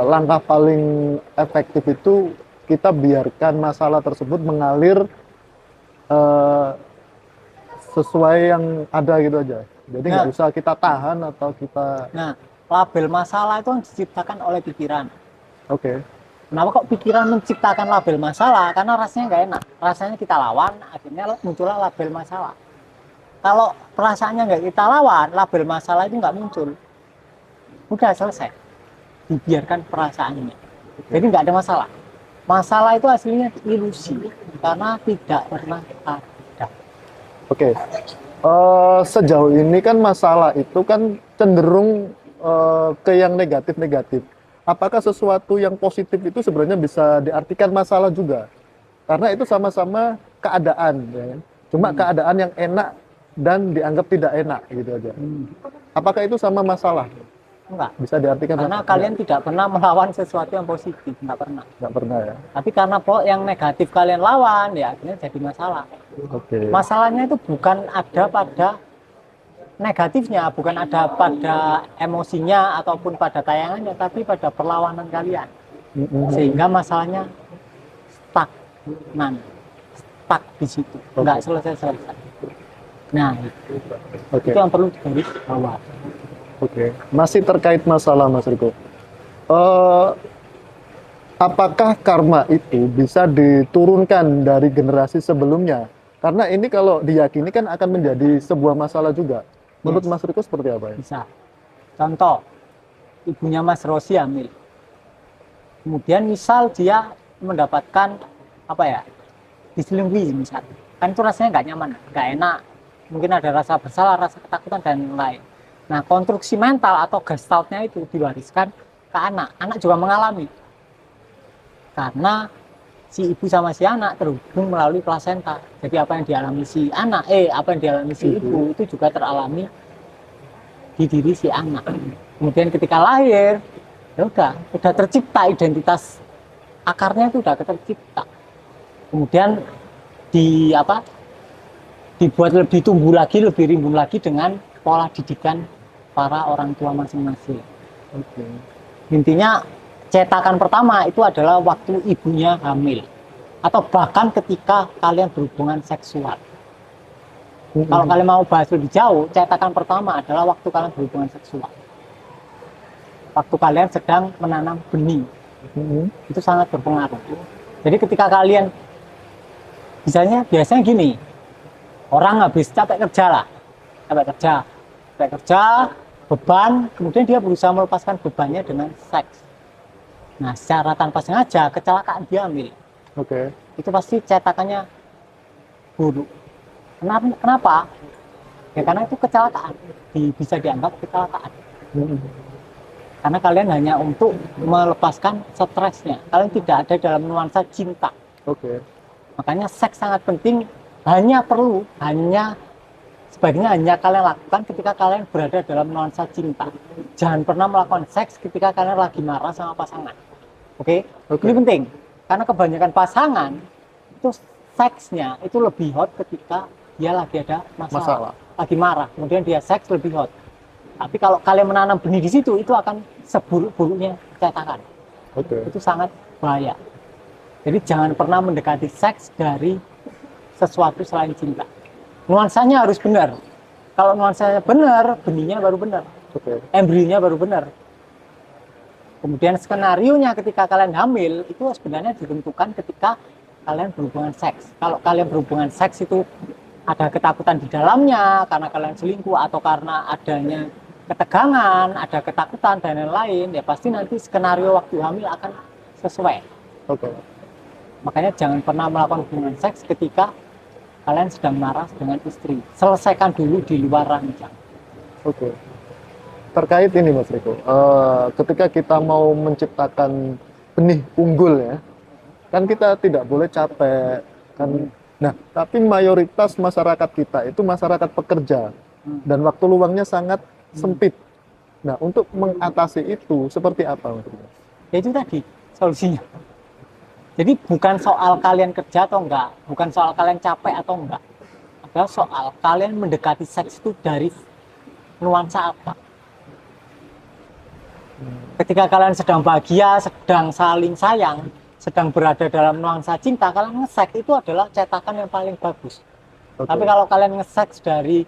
langkah paling efektif itu kita biarkan masalah tersebut mengalir sesuai yang ada gitu aja. Jadi nggak usah kita tahan atau kita. Nah, label masalah itu kan diciptakan oleh pikiran. Oke. Kenapa kok pikiran menciptakan label masalah? Karena rasanya nggak enak. Rasanya kita lawan, akhirnya muncullah label masalah. Kalau perasaannya nggak kita lawan, label masalah itu nggak muncul. Udah selesai. Dibiarkan perasaannya. Jadi nggak ada masalah. Masalah itu aslinya ilusi karena tidak pernah ada. Oke. Sejauh ini kan masalah itu kan cenderung ke yang negatif-negatif. Apakah sesuatu yang positif itu sebenarnya bisa diartikan masalah juga? Karena itu sama-sama keadaan, ya kan? Cuma keadaan yang enak dan dianggap tidak enak gitu aja. Apakah itu sama masalah? Enggak. Bisa diartikan Karena masalah? kalian tidak pernah melawan sesuatu yang positif, nggak pernah. Nggak pernah ya. Tapi karena yang negatif kalian lawan, ya akhirnya jadi masalah. Oke. Masalahnya itu bukan ada pada negatifnya, bukan ada pada emosinya ataupun pada tayangannya, tapi pada perlawanan kalian. Sehingga masalahnya stuck di situ, nggak selesai-selesai. Nah, Oke. itu yang perlu digaris bawah. Oke. Masih terkait masalah Mas Riko. Apakah karma itu bisa diturunkan dari generasi sebelumnya? Karena ini kalau diyakini kan akan menjadi sebuah masalah juga. Menurut Yes. Mas Riko seperti apa ya? Bisa. Contoh, ibunya Mas Rosi hamil. Kemudian misal dia mendapatkan apa ya, diselingkuhi misal. Kan itu rasanya nggak nyaman, nggak enak. Mungkin ada rasa bersalah, rasa ketakutan, dan lain-lain. Nah, konstruksi mental atau gestaltnya itu diwariskan ke anak. Anak juga mengalami. Karena si ibu sama si anak terhubung melalui plasenta. Jadi apa yang dialami si anak, apa yang dialami si ibu itu juga teralami di diri si anak. Kemudian ketika lahir, ya udah tercipta identitas akarnya itu udah tercipta. Kemudian dibuat lebih tumbuh lagi, lebih rimbun lagi dengan pola didikan para orang tua masing-masing. Oke. Intinya cetakan pertama itu adalah waktu ibunya hamil atau bahkan ketika kalian berhubungan seksual. Kalau kalian mau bahas lebih jauh, cetakan pertama adalah waktu kalian berhubungan seksual. Waktu kalian sedang menanam benih, itu sangat berpengaruh. Jadi ketika kalian, biasanya gini, orang habis capek kerja, beban, kemudian dia berusaha melepaskan bebannya dengan seks. Nah, secara tanpa sengaja kecelakaan dia hamil. Oke. Itu pasti cetakannya buruk. Kenapa? Ya karena itu kecelakaan, bisa dianggap kecelakaan. Karena kalian hanya untuk melepaskan stresnya. Kalian tidak ada dalam nuansa cinta. Oke. Makanya seks sangat penting. Sebaiknya hanya kalian lakukan ketika kalian berada dalam nuansa cinta. Jangan pernah melakukan seks ketika kalian lagi marah sama pasangan. Oke? Ini penting. Karena kebanyakan pasangan itu seksnya itu lebih hot ketika dia lagi ada masalah. Lagi marah, kemudian dia seks lebih hot. Tapi kalau kalian menanam benih di situ, itu akan seburuk-buruknya cetakan. Itu sangat bahaya. Jadi jangan pernah mendekati seks dari sesuatu selain cinta. Nuansanya harus benar. Kalau nuansanya benar, benihnya baru benar. Embrionya baru benar. Kemudian skenarionya ketika kalian hamil, itu sebenarnya ditentukan ketika kalian berhubungan seks. Kalau kalian berhubungan seks itu ada ketakutan di dalamnya, karena kalian selingkuh, atau karena adanya ketegangan, ada ketakutan, dan lain-lain, ya pasti nanti skenario waktu hamil akan sesuai. Makanya jangan pernah melakukan hubungan seks ketika kalian sedang marah dengan istri. Selesaikan dulu di luar ranjang. Terkait ini Mas Riko, ketika kita mau menciptakan benih unggul ya, kan kita tidak boleh capek kan. Nah, tapi mayoritas masyarakat kita itu masyarakat pekerja dan waktu luangnya sangat sempit. Nah, untuk mengatasi itu seperti apa Mas Riko? Ya itu tadi solusinya. Jadi bukan soal kalian kerja atau enggak, bukan soal kalian capek atau enggak. Adalah soal kalian mendekati seks itu dari nuansa apa. Ketika kalian sedang bahagia, sedang saling sayang, sedang berada dalam nuansa cinta, kalian nge-seks itu adalah cetakan yang paling bagus. Tapi kalau kalian nge-seks dari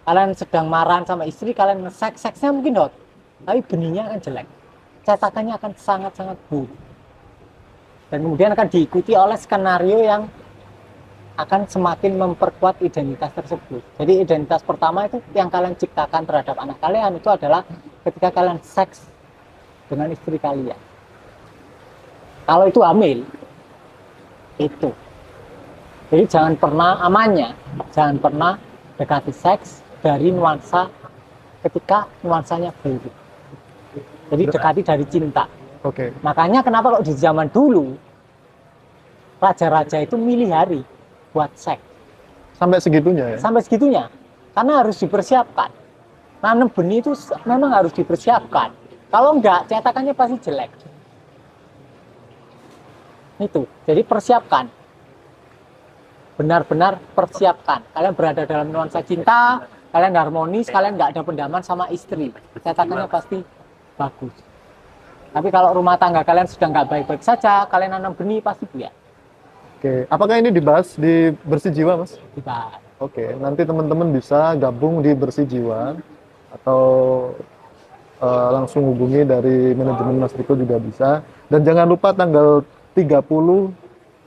kalian sedang marahan sama istri, kalian nge-seks, seksnya mungkin hot, tapi benihnya akan jelek. Cetakannya akan sangat-sangat buruk. Dan kemudian akan diikuti oleh skenario yang akan semakin memperkuat identitas tersebut. Jadi identitas pertama itu yang kalian ciptakan terhadap anak kalian itu adalah ketika kalian seks dengan istri kalian. Kalau itu hamil, itu. Jadi jangan pernah jangan pernah dekati seks dari nuansa ketika nuansanya buruk. Jadi dekati dari cinta. Oke. Makanya kenapa kalau di zaman dulu raja-raja itu milih hari buat seks. Sampai segitunya ya. Sampai segitunya. Karena harus dipersiapkan. Nanam benih itu memang harus dipersiapkan. Kalau enggak, cetakannya pasti jelek. Itu. Jadi persiapkan. Benar-benar persiapkan. Kalian berada dalam nuansa cinta, kalian harmonis, kalian nggak ada pendaman sama istri. Cetakannya pasti bagus. Tapi kalau rumah tangga kalian sudah nggak baik-baik saja, kalian nanam benih pasti buya. Oke. Apakah ini dibahas di Bersih Jiwa, Mas? Dibahas. Oke. Nanti teman-teman bisa gabung di Bersih Jiwa atau langsung hubungi dari manajemen Mas Riko juga bisa. Dan jangan lupa tanggal 30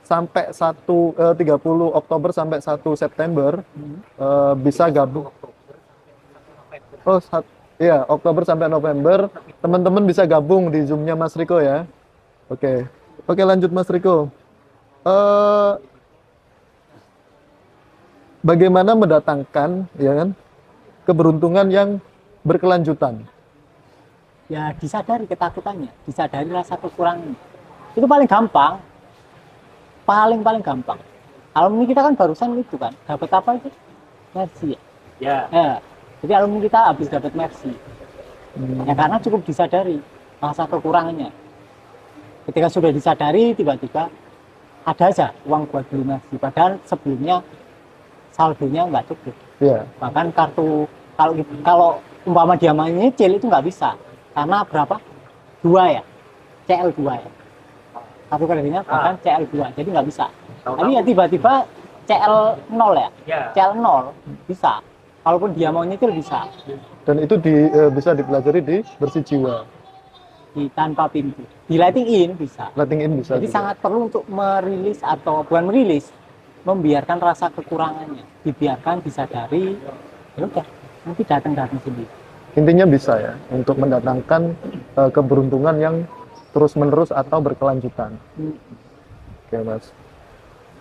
sampai 30 Oktober sampai 1 September bisa gabung. Oh, iya, Oktober sampai November teman-teman bisa gabung di Zoom-nya Mas Riko ya. Oke. Oke, lanjut Mas Riko. Bagaimana mendatangkan ya kan keberuntungan yang berkelanjutan? Ya disadari ketakutannya, disadari rasa kekurangan. Itu paling gampang. Paling gampang. Alumni kita kan barusan itu kan, dapat apa itu? Mercy ya. Ya. Jadi alumni kita habis dapat Mercy. Ya karena cukup disadari rasa kekurangannya. Ketika sudah disadari, tiba-tiba ada aja uang buat beli Mercy. Padahal sebelumnya saldonya nggak cukup. Iya. Bahkan kartu kalau umpama dia main nyicil itu nggak bisa. Karena berapa? 2 ya, CL2 ya. Kartu kreditnya bahkan CL2, jadi nggak bisa. Tapi ya tiba-tiba CL0 ya, CL0 bisa. Kalaupun dia mau nyicil bisa. Dan itu bisa dipelajari di Bersih Jiwa. Di tanpa pintu. Di letting in bisa. Letting in bisa. Jadi juga. sangat perlu untuk merilis atau bukan merilis, membiarkan rasa kekurangannya, dibiarkan disadari. Ya udah, nanti datang sendiri. Intinya bisa ya untuk mendatangkan keberuntungan yang terus-menerus atau berkelanjutan. Oke, Mas.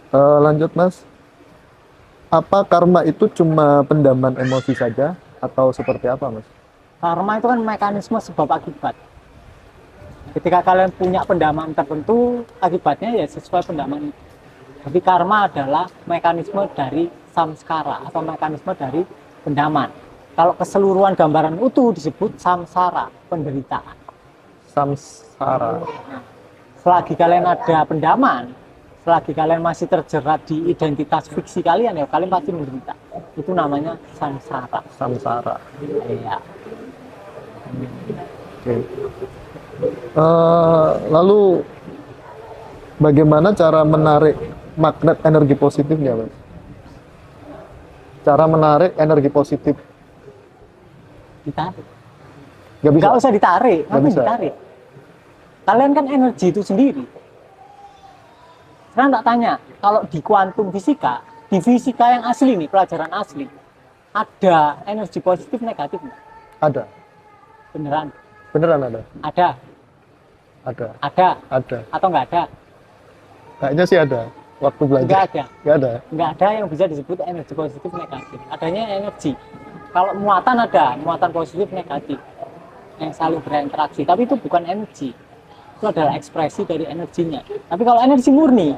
Lanjut, Mas. Apa karma itu cuma pendaman emosi saja atau seperti apa, Mas? Karma itu kan mekanisme sebab akibat. Ketika kalian punya pendaman tertentu, akibatnya ya sesuai pendaman itu. Tapi karma adalah mekanisme dari samskara atau mekanisme dari pendaman. Kalau keseluruhan gambaran utuh disebut samsara, penderitaan. Samsara. Selagi kalian ada pendaman, selagi kalian masih terjerat di identitas fiksi kalian, ya kalian pasti menderita. Itu namanya samsara. Samsara. Iya. Oke. Lalu bagaimana cara menarik magnet energi positifnya, Mas? Cara menarik energi positif. Ditarik. Gak bisa. Nggak usah ditarik, Nggak ngapain bisa. ditarik? Kalian kan energi itu sendiri. Sekarang tak tanya, kalau di kuantum fisika, di fisika yang asli nih, pelajaran asli, ada energi positif negatif nggak? Ada. Beneran? Beneran ada. Ada. Ada. Ada. Ada. Atau nggak ada? Kayaknya sih ada. Waktu belajar. Nggak ada. Nggak ada. Nggak ada yang bisa disebut energi positif negatif. Adanya energi. Kalau muatan ada, muatan positif negatif yang saling berinteraksi. Tapi itu bukan energi. Itu adalah ekspresi dari energinya. Tapi kalau energi murni,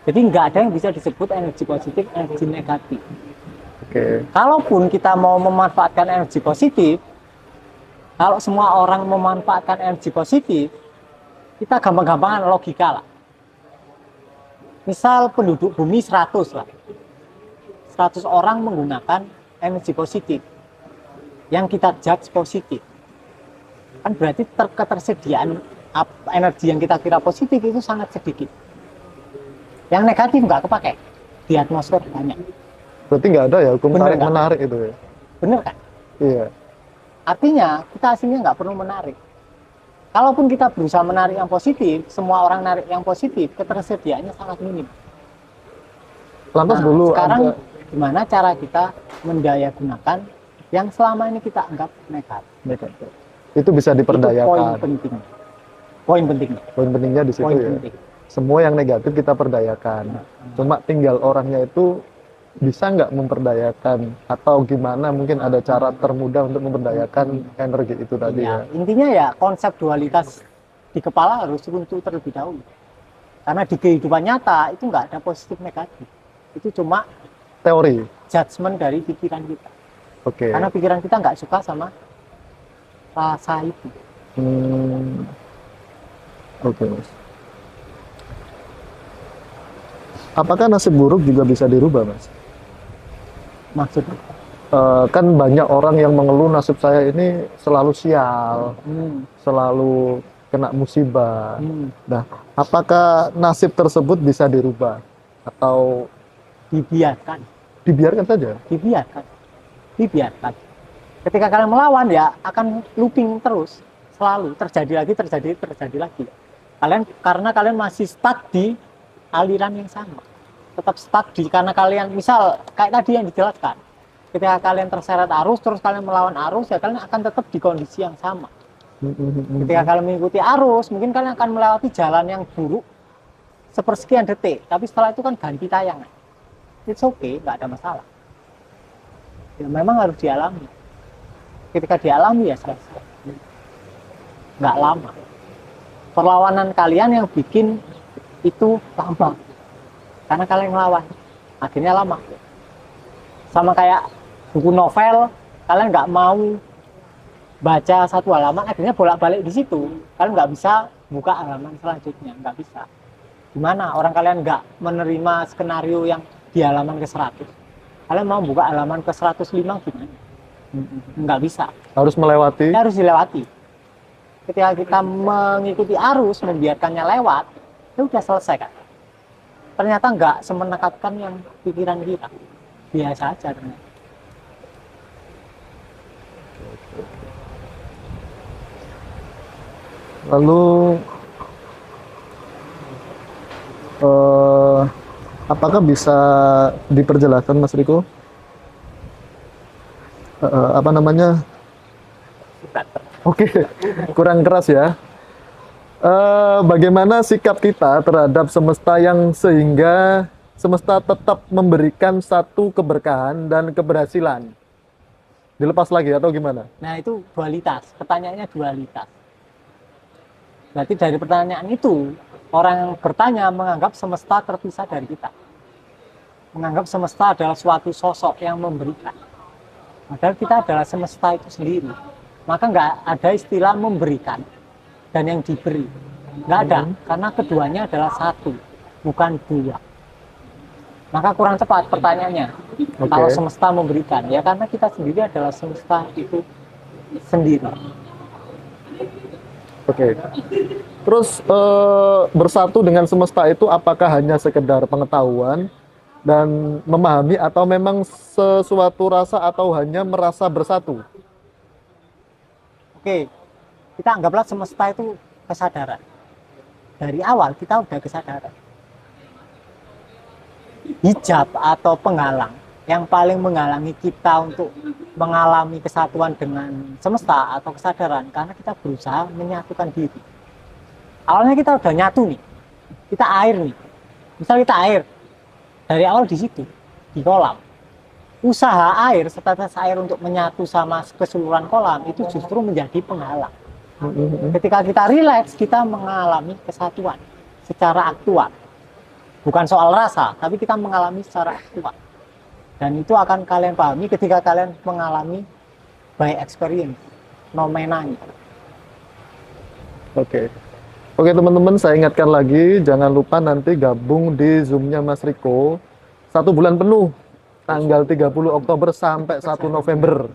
jadi nggak ada yang bisa disebut energi positif, energi negatif. Oke. Kalaupun kita mau memanfaatkan energi positif, kalau semua orang memanfaatkan energi positif, kita gampang-gampangan logika lah. Misal penduduk bumi 100 lah. 100 orang menggunakan energi positif. Yang kita judge positif. Kan berarti ketersediaan energi yang kita kira positif itu sangat sedikit. Yang negatif nggak kepake. Di atmosfer banyak. Berarti nggak ada ya hukum Bener tarik nggak? menarik itu ya? Bener kan? Iya. Artinya kita aslinya nggak perlu menarik. Kalaupun kita berusaha menarik yang positif, semua orang narik yang positif, ketersediaannya sangat minim. Lantas Nah, dulu sekarang ada gimana cara kita mendaya gunakan yang selama ini kita anggap negatif? itu bisa Itu poin diperdayakan. penting. Poin pentingnya. Poin pentingnya di situ Poin ya. penting. semua yang negatif kita perdayakan. Cuma tinggal orangnya itu bisa nggak memperdayakan atau gimana, mungkin ada cara termudah untuk memperdayakan energi itu tadi ya. Intinya ya konsep dualitas di kepala harus runtuh terlebih dahulu. Karena di kehidupan nyata itu nggak ada positif negatif. Itu cuma Teori. judgement dari pikiran kita. Oke. Karena pikiran kita nggak suka sama rasa itu. Oke, Mas. Apakah nasib buruk juga bisa dirubah, Mas? Maksudnya? Kan banyak orang yang mengeluh nasib saya ini selalu sial, selalu kena musibah. Nah, apakah nasib tersebut bisa dirubah atau Dibiarkan. dibiarkan saja? Dibiarkan. Ketika kalian melawan ya akan looping terus, selalu terjadi lagi. Karena kalian masih stuck di aliran yang sama, tetap stuck karena kalian misal kayak tadi yang dijelaskan, ketika kalian terseret arus terus kalian melawan arus ya kalian akan tetap di kondisi yang sama. Ketika kalian mengikuti arus mungkin kalian akan melewati jalan yang buruk sepersekian detik, tapi setelah itu kan ganti tayangan. It's okay, nggak ada masalah ya, memang harus dialami. Ketika dialami ya selesai, nggak lama. Perlawanan kalian yang bikin itu lama karena kalian ngelawan, akhirnya lama. Sama kayak buku novel, kalian nggak mau baca satu halaman akhirnya bolak-balik di situ, kalian nggak bisa buka halaman selanjutnya, nggak bisa. Gimana orang kalian nggak menerima skenario yang di halaman ke 100, kalian mau buka halaman ke 105 gimana? Nggak bisa, Harus melewati. harus dilewati. Ketika kita mengikuti arus, membiarkannya lewat, ya udah selesai kan. Ternyata nggak semenakutkan yang pikiran kita, biasa aja ternyata. Lalu apakah bisa diperjelaskan, Mas Riko? Apa namanya? Oke, kurang keras ya. Bagaimana sikap kita terhadap semesta yang sehingga semesta tetap memberikan satu keberkahan dan keberhasilan? Dilepas lagi atau gimana? Nah itu dualitas, pertanyaannya dualitas. Berarti dari pertanyaan itu, orang yang bertanya menganggap semesta terpisah dari kita. Menganggap semesta adalah suatu sosok yang memberikan. Padahal kita adalah semesta itu sendiri. Maka nggak ada istilah memberikan dan yang diberi. Nggak ada, karena keduanya adalah satu, bukan dua. Maka kurang tepat pertanyaannya. Kalau semesta memberikan, ya karena kita sendiri adalah semesta itu sendiri. Oke. Terus bersatu dengan semesta itu apakah hanya sekedar pengetahuan dan memahami atau memang sesuatu rasa atau hanya merasa bersatu? Oke, kita anggaplah semesta itu kesadaran. Dari awal kita udah kesadaran. Hijab atau penghalang yang paling menghalangi kita untuk mengalami kesatuan dengan semesta atau kesadaran karena kita berusaha menyatukan diri. Awalnya kita udah nyatu nih, kita air nih. Misal kita air, dari awal di situ, di kolam. Usaha air, setetes air untuk menyatu sama keseluruhan kolam itu justru menjadi penghalang. Ketika kita rileks, kita mengalami kesatuan secara aktual. Bukan soal rasa, tapi kita mengalami secara aktual. Dan itu akan kalian pahami ketika kalian mengalami by experience, nomenanya. Oke. Oke teman-teman, saya ingatkan lagi, jangan lupa nanti gabung di Zoom-nya Mas Riko 1 bulan penuh, tanggal 30 Oktober sampai 1 November.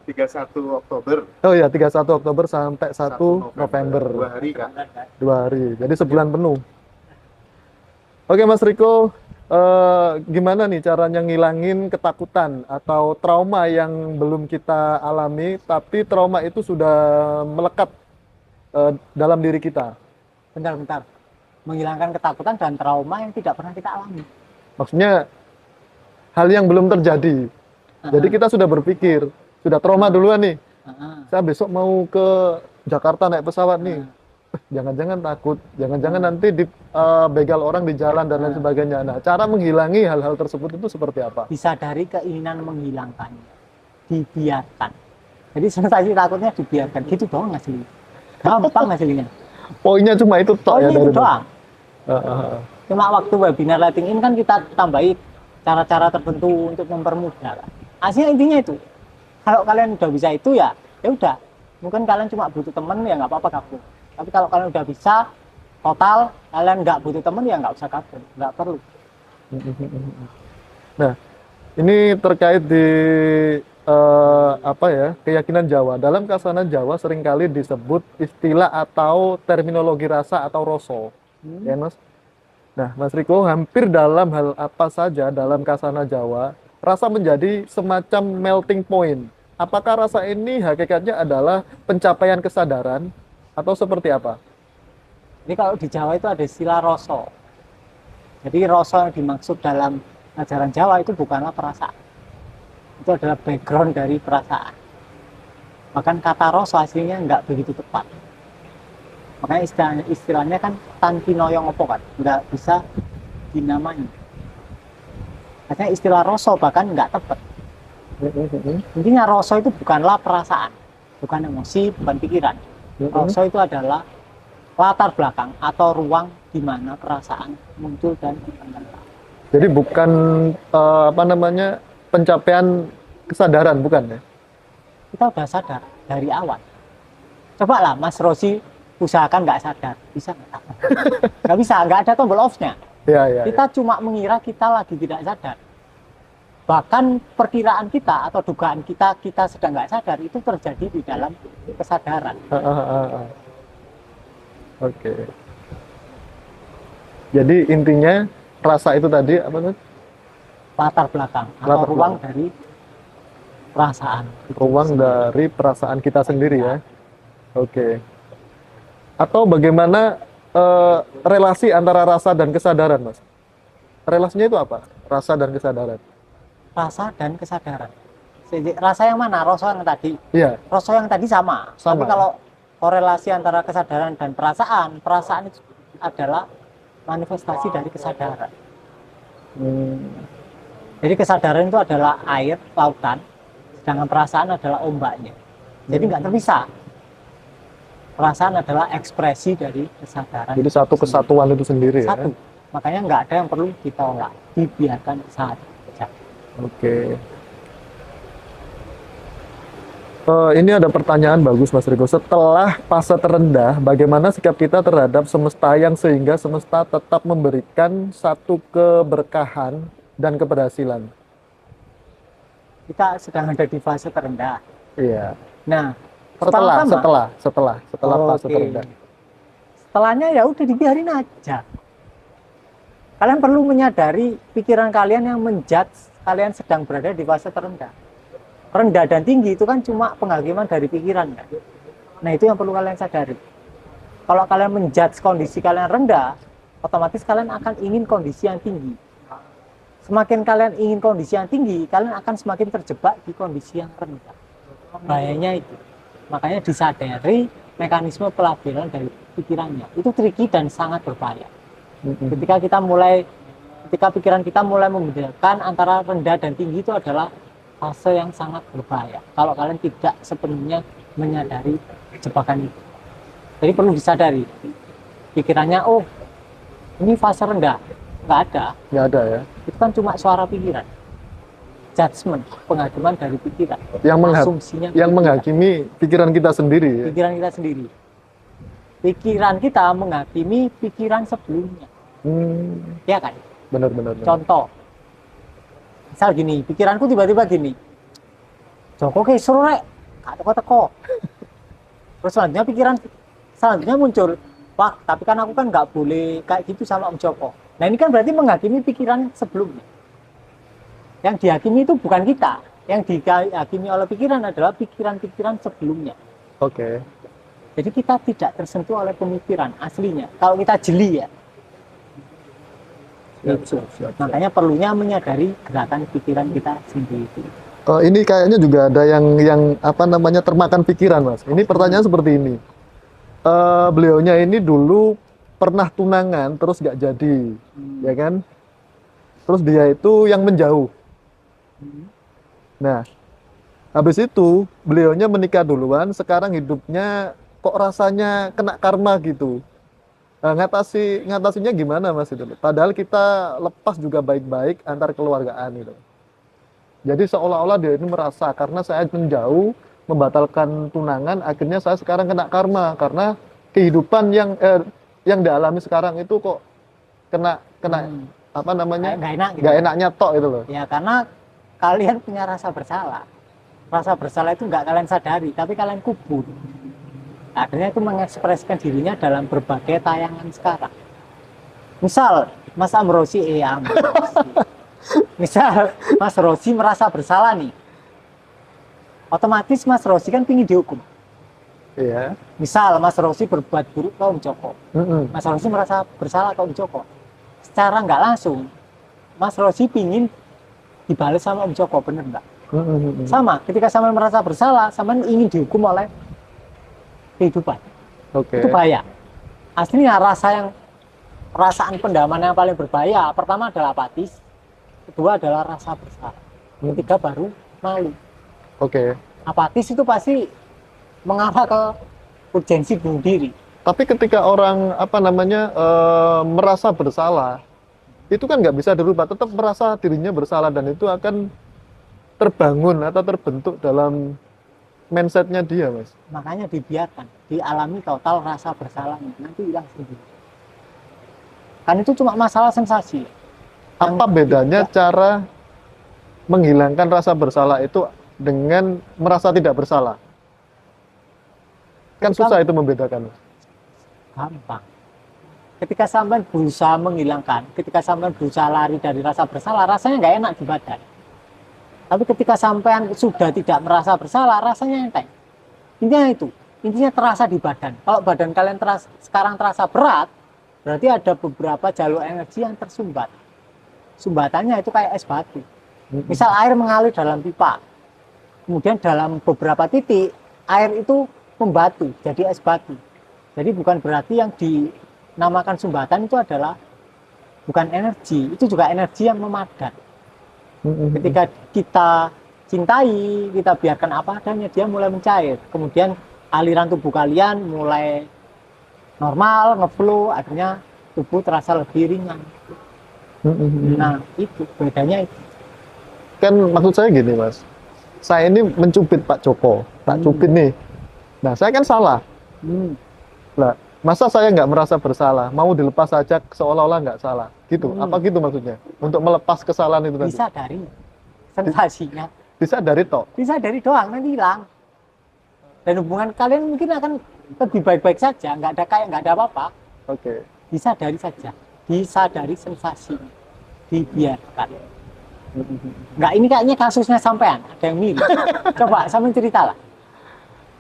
31 Oktober. Oh ya, 31 Oktober sampai 1 November. 2 hari, Kak. 2 hari, jadi sebulan penuh. Oke Mas Riko, gimana nih caranya ngilangin ketakutan atau trauma yang belum kita alami, tapi trauma itu sudah melekat dalam diri kita? Bentar-bentar, menghilangkan ketakutan dan trauma yang tidak pernah kita alami. Maksudnya hal yang belum terjadi. Jadi kita sudah berpikir, sudah trauma duluan nih. Saya besok mau ke Jakarta naik pesawat nih. jangan-jangan takut, jangan-jangan nanti begal orang di jalan dan lain sebagainya. Nah, cara menghilangi hal-hal tersebut itu seperti apa? Disadari keinginan menghilangkannya, dibiarkan. Jadi sensasi takutnya dibiarkan, gitu doang aslinya. Gampang aslinya. Poinnya cuma itu toh ya Itu dari doang. Cuma waktu webinar lighting ini kan kita tambahi cara-cara tertentu untuk mempermudah. Kan? Aslinya intinya itu. Kalau kalian udah bisa itu ya udah. Mungkin kalian cuma butuh temen ya nggak apa-apa gabung. Tapi kalau kalian udah bisa total, kalian nggak butuh temen ya nggak usah gabung, nggak perlu. Nah, ini terkait di apa ya, keyakinan Jawa. Dalam kasanan Jawa seringkali disebut istilah atau terminologi rasa atau roso. Ya, Mas? Nah, Mas Riko, hampir dalam hal apa saja dalam kasana Jawa, rasa menjadi semacam melting point. Apakah rasa ini hakikatnya adalah pencapaian kesadaran atau seperti apa? Ini kalau di Jawa itu ada istilah roso. Jadi roso yang dimaksud dalam ajaran Jawa itu bukanlah perasaan. Itu adalah background dari perasaan. Bahkan kata roso aslinya nggak begitu tepat. Makanya istilahnya kan tanpi noyong opo kan, nggak bisa dinamai. Makanya istilah roso bahkan nggak tepat. Intinya roso itu bukanlah perasaan, bukan emosi, bukan pikiran. Roso itu adalah latar belakang atau ruang di mana perasaan muncul dan menetap. Jadi bukan apa namanya, pencapaian kesadaran, bukan ya? Kita udah sadar dari awal. Coba lah Mas Rosi usahakan nggak sadar, bisa nggak? Nggak bisa, nggak ada tombol off-nya. Ya. Kita cuma mengira kita lagi tidak sadar. Bahkan perkiraan kita atau dugaan kita sedang nggak sadar itu terjadi di dalam kesadaran. Oke. Jadi intinya rasa itu tadi apa tuh? Latar belakang atau Latar ruang belakang. dari perasaan. Ruang dari perasaan kita sendiri ya. Oke. Atau bagaimana relasi antara rasa dan kesadaran, Mas? Relasinya itu apa? Rasa dan kesadaran. Rasa dan kesadaran. Rasa yang mana? Rasa yang tadi. Iya. Rasa yang tadi sama. Sama. Tapi kalau korelasi antara kesadaran dan perasaan itu adalah manifestasi dari kesadaran. Jadi kesadaran itu adalah air, lautan, sedangkan perasaan adalah ombaknya. Jadi nggak terpisah. Perasaan adalah ekspresi dari kesadaran. Jadi satu kesatuan itu sendiri Satu. ya. Makanya nggak ada yang perlu ditolak, dibiarkan saja. Oke. Ini ada pertanyaan bagus, Mas Riko. Setelah fase terendah, bagaimana sikap kita terhadap semesta yang sehingga semesta tetap memberikan satu keberkahan dan keberhasilan? Kita sedang ada di fase terendah. Iya. Nah, Setelah fase Oke. terendah. Setelahnya ya udah dibiarin aja. Kalian perlu menyadari pikiran kalian yang menjudge kalian sedang berada di fase terendah. Rendah dan tinggi itu kan cuma penghakiman dari pikiran kan. Nah, itu yang perlu kalian sadari. Kalau kalian menjudge kondisi kalian rendah, otomatis kalian akan ingin kondisi yang tinggi. Semakin kalian ingin kondisi yang tinggi, kalian akan semakin terjebak di kondisi yang rendah. Bahayanya itu. Makanya disadari mekanisme pelabelan dari pikirannya. Itu tricky dan sangat berbahaya. Ketika pikiran kita mulai membedakan antara rendah dan tinggi, itu adalah fase yang sangat berbahaya. Kalau kalian tidak sepenuhnya menyadari jebakan itu. Jadi perlu disadari. Pikirannya, oh ini fase rendah. Nggak ada. Nggak ada ya. Itu kan cuma suara pikiran. Judgment, penghakiman dari pikiran. Asumsinya Yang pikiran. menghakimi pikiran kita sendiri ya. Pikiran kita sendiri. Pikiran kita menghakimi pikiran sebelumnya. Ya kan? Benar. Contoh, misal gini, pikiranku tiba-tiba gini, Joko ke suruh rek, gak teko-teko. Terus selanjutnya muncul, wah tapi kan aku kan nggak boleh kayak gitu sama Om Joko. Nah ini kan berarti menghakimi pikiran sebelumnya. Yang dihakimi itu bukan kita, yang dihakimi oleh pikiran adalah pikiran-pikiran sebelumnya. Oke. Jadi kita tidak tersentuh oleh pemikiran aslinya. Kalau kita jeli ya. Siap. Makanya perlunya menyadari gerakan pikiran kita sendiri. Ini kayaknya juga ada yang apa namanya termakan pikiran, Mas. Ini pertanyaan seperti ini. beliaunya ini dulu pernah tunangan terus nggak jadi, ya kan? Terus dia itu yang menjauh. Nah, habis itu beliaunya menikah duluan, sekarang hidupnya kok rasanya kena karma gitu. Nah, ngatasinya gimana Mas itu? Padahal kita lepas juga baik-baik antar keluargaan gitu. Jadi seolah-olah dia ini merasa karena saya menjauh, membatalkan tunangan, akhirnya saya sekarang kena karma karena kehidupan yang dialami sekarang itu kok kena apa namanya? Nggak enak gitu. Nggak enaknya tok itu loh. Ya karena kalian punya rasa bersalah. Rasa bersalah itu nggak kalian sadari, tapi kalian kubur. Akhirnya itu mengekspresikan dirinya dalam berbagai tayangan sekarang. Misal Mas Amrosi. Misal Mas Rosi merasa bersalah nih, otomatis Mas Rosi kan pingin dihukum. Iya. Misal Mas Rosi berbuat buruk ke Om Joko, Mas Rosi merasa bersalah ke Om Joko. Secara nggak langsung, Mas Rosi pingin dibalas sama Om Joko, bener nggak? Sama, ketika sampean merasa bersalah, sampean ingin dihukum oleh kehidupan. Oke. Itu bahaya. Aslinya perasaan pendaman yang paling berbahaya, pertama adalah apatis, kedua adalah rasa bersalah, ketiga baru malu. Oke. Apatis itu pasti mengarah ke urgensi bunuh diri. Tapi ketika orang merasa bersalah, itu kan nggak bisa dirubah, tetap merasa dirinya bersalah dan itu akan terbangun atau terbentuk dalam mindsetnya dia, Mas. Makanya dibiarkan, dialami total rasa bersalahnya, nanti hilang sendiri. Kan itu cuma masalah sensasi. Apa bedanya cara menghilangkan rasa bersalah itu dengan merasa tidak bersalah? Kan susah itu membedakan. Gampang. Ketika sampean berusaha menghilangkan, ketika sampean berusaha lari dari rasa bersalah, rasanya nggak enak di badan. Tapi ketika sampean sudah tidak merasa bersalah, rasanya enteng. Intinya itu, intinya terasa di badan. Kalau badan kalian sekarang terasa berat, berarti ada beberapa jalur energi yang tersumbat. Sumbatannya itu kayak es batu. Misal air mengalir dalam pipa, kemudian dalam beberapa titik air itu membatu jadi es batu. Jadi bukan berarti yang dinamakan sumbatan itu adalah bukan energi, itu juga energi yang memadat. Ketika kita cintai, kita biarkan apa adanya, dia mulai mencair. Kemudian aliran tubuh kalian mulai normal, ngeflow, akhirnya tubuh terasa lebih ringan. Nah, itu bedanya itu. Kan maksud saya gini, Mas. Saya ini mencubit Pak Joko, tak cubit nih. Nah, saya kan salah. Lah, masa saya nggak merasa bersalah, mau dilepas saja seolah-olah nggak salah, gitu? Apa gitu maksudnya? Untuk melepas kesalahan itu tadi? Bisa dari sensasinya. Bisa dari toh? Bisa dari doang, nanti hilang. Dan hubungan kalian mungkin akan lebih baik-baik saja, nggak ada apa-apa. Oke. Disadari saja, disadari sensasi, dibiarkan. Nggak, ini kayaknya kasusnya sampean, ada yang mirip. Coba sampean ceritalah.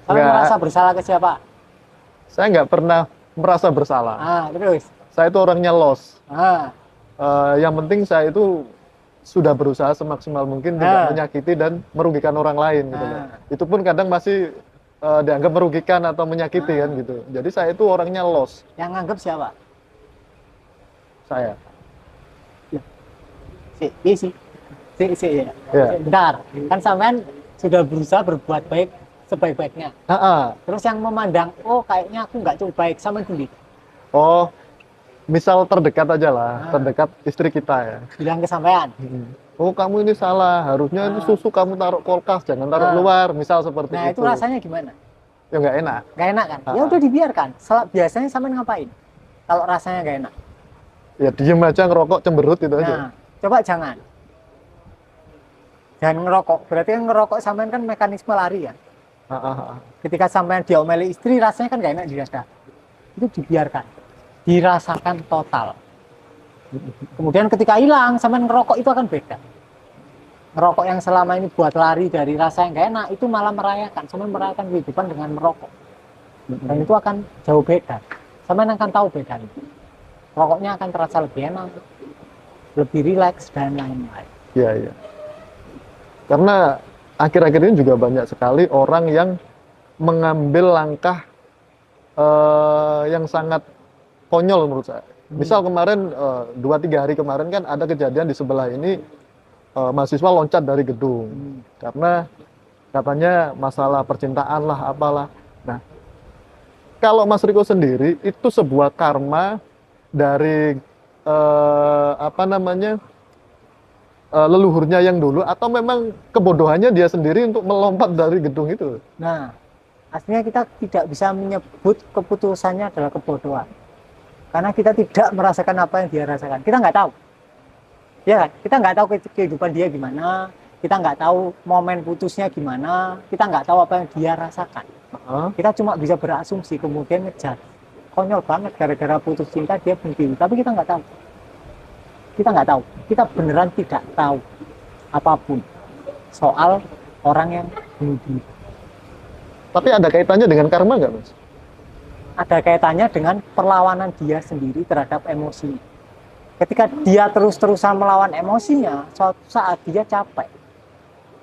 Sampean Nggak. merasa bersalah ke siapa? Saya nggak pernah merasa bersalah. Terus. Saya itu orangnya lost. Ah, Yang penting saya itu sudah berusaha semaksimal mungkin tidak menyakiti dan merugikan orang lain gitu loh. Itu pun kadang masih dianggap merugikan atau menyakiti kan gitu. Jadi saya itu orangnya lost. yang nganggap siapa? Saya. Ya. Ya. Bentar, kan sampean sudah berusaha berbuat baik sebaik-baiknya. Terus yang memandang, oh kayaknya aku nggak cukup baik, sampean sendiri. Oh, misal terdekat aja lah, terdekat istri kita ya. Bilang ke sampean. Oh kamu ini salah, harusnya itu susu kamu taruh kulkas, jangan taruh luar, misal seperti Nah itu. itu rasanya gimana? Ya nggak enak. Nggak enak kan? Ya udah dibiarkan. Biasanya sampean ngapain? Kalau rasanya nggak enak. Ya diem aja ngerokok cemberut itu aja. Nah, coba jangan. Jangan ngerokok. Berarti kan ngerokok sampean kan mekanisme lari ya. Ketika sampean diomeli istri, rasanya kan nggak enak di dada. Itu dibiarkan, dirasakan total. Kemudian ketika hilang, sampean ngerokok itu akan beda. Ngerokok yang selama ini buat lari dari rasa yang nggak enak, itu malah merayakan. Sampean merayakan kehidupan dengan merokok. Dan itu akan jauh beda. Sampean akan tahu bedanya. Rokoknya akan terasa lebih enak, lebih rileks dan lain-lain. Iya, iya. Karena akhir-akhir ini juga banyak sekali orang yang mengambil langkah yang sangat konyol menurut saya. Misal kemarin 2-3 hari kemarin kan ada kejadian di sebelah ini, mahasiswa loncat dari gedung karena katanya masalah percintaan lah apalah. Nah, kalau Mas Riko sendiri itu sebuah karma dari apa namanya leluhurnya yang dulu, atau memang kebodohannya dia sendiri untuk melompat dari gedung itu? Nah, aslinya kita tidak bisa menyebut keputusannya adalah kebodohan. Karena kita tidak merasakan apa yang dia rasakan. Kita nggak tahu. Ya kan? Kita nggak tahu kehidupan dia gimana. Kita nggak tahu momen putusnya gimana. Kita nggak tahu apa yang dia rasakan. Kita cuma bisa berasumsi, kemudian ngejar. Konyol banget, gara-gara putus cinta dia bunuh diri. Tapi kita nggak tahu. Kita nggak tahu. Kita beneran tidak tahu apapun soal orang yang bunuh diri. Tapi ada kaitannya dengan karma nggak, Mas? Ada kaitannya dengan perlawanan dia sendiri terhadap emosinya. Ketika dia terus-terusan melawan emosinya, suatu saat dia capek.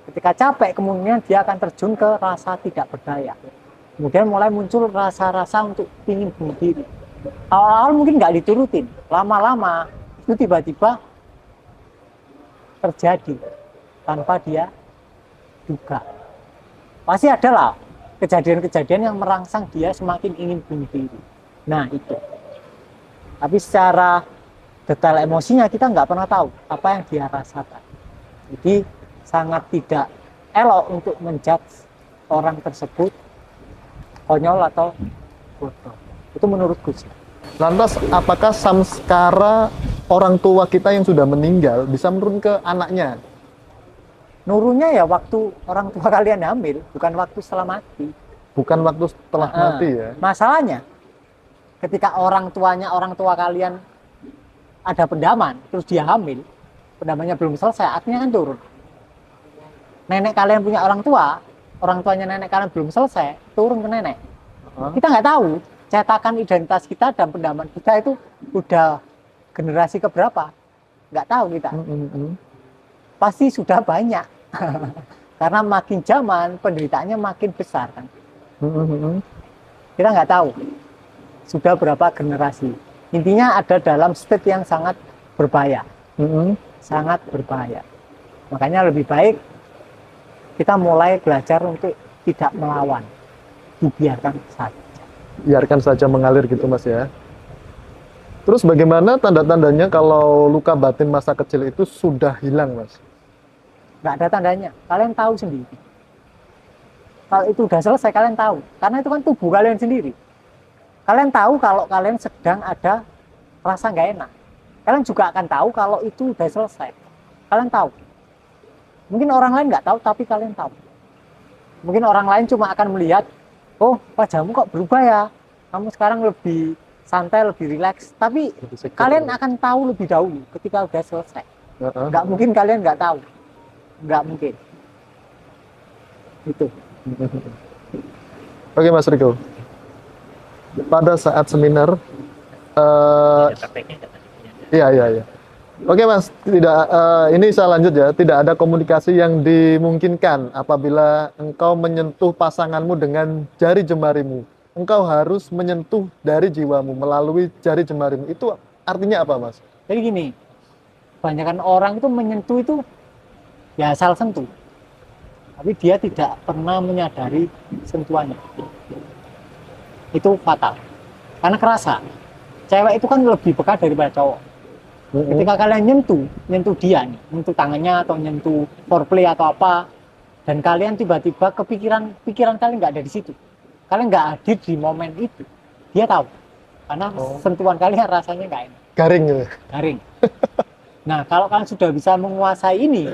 Ketika capek, kemudian dia akan terjun ke rasa tidak berdaya. Kemudian mulai muncul rasa-rasa untuk ingin bunuh diri. Awal-awal mungkin nggak diturutin, lama-lama itu tiba-tiba terjadi tanpa dia duga. Pasti ada lah kejadian-kejadian yang merangsang dia semakin ingin bunuh diri. Nah itu. Tapi secara detail emosinya kita nggak pernah tahu apa yang dia rasakan. Jadi sangat tidak elok untuk menjudge orang tersebut konyol atau bodoh. Itu menurutku sih. Lantas apakah samskara orang tua kita yang sudah meninggal bisa menurun ke anaknya? Nurunnya ya waktu orang tua kalian hamil, bukan waktu setelah mati. Bukan waktu setelah mati ya? Masalahnya, ketika orang tua kalian ada pendaman, terus dia hamil, pendamannya belum selesai, artinya kan turun. Nenek kalian punya orang tuanya nenek kalian belum selesai, turun ke nenek. Kita nggak tahu, cetakan identitas kita dan pendaman kita itu udah generasi keberapa, nggak tahu kita. Pasti sudah banyak. Karena makin zaman penderitaannya makin besar kan. Kita nggak tahu sudah berapa generasi. Intinya ada dalam state yang sangat berbahaya. Sangat berbahaya. Makanya lebih baik kita mulai belajar untuk tidak melawan. Dibiarkan saja. Biarkan saja mengalir gitu, Mas ya. Terus bagaimana tanda-tandanya kalau luka batin masa kecil itu sudah hilang, Mas? Nggak ada tandanya, kalian tahu sendiri. Kalau itu udah selesai, kalian tahu. Karena itu kan tubuh kalian sendiri. Kalian tahu kalau kalian sedang ada rasa nggak enak. Kalian juga akan tahu kalau itu udah selesai. Kalian tahu. Mungkin orang lain nggak tahu, tapi kalian tahu. Mungkin orang lain cuma akan melihat, oh wajahmu kok berubah ya. Kamu sekarang lebih santai, lebih rileks. Tapi kalian akan tahu lebih dahulu ketika udah selesai. Nggak mungkin kalian nggak tahu. Nggak mungkin. Itu. Oke, Mas Riko. Pada saat seminar, iya. Oke, Mas, ini saya lanjut ya. Tidak ada komunikasi yang dimungkinkan apabila engkau menyentuh pasanganmu dengan jari jemarimu. Engkau harus menyentuh dari jiwamu melalui jari jemarimu. Itu artinya apa, Mas? Jadi gini, kebanyakan orang itu menyentuh itu ya asal sentuh, tapi dia tidak pernah menyadari sentuhannya. Itu fatal, karena kerasa. Cewek itu kan lebih peka daripada cowok. Ketika kalian nyentuh dia nih, nyentuh tangannya atau nyentuh foreplay atau apa, dan kalian tiba-tiba pikiran kalian nggak ada di situ, kalian nggak hadir di momen itu, dia tahu, karena sentuhan kalian rasanya nggak enak. Garing gitu. Garing. Nah, kalau kalian sudah bisa menguasai ini,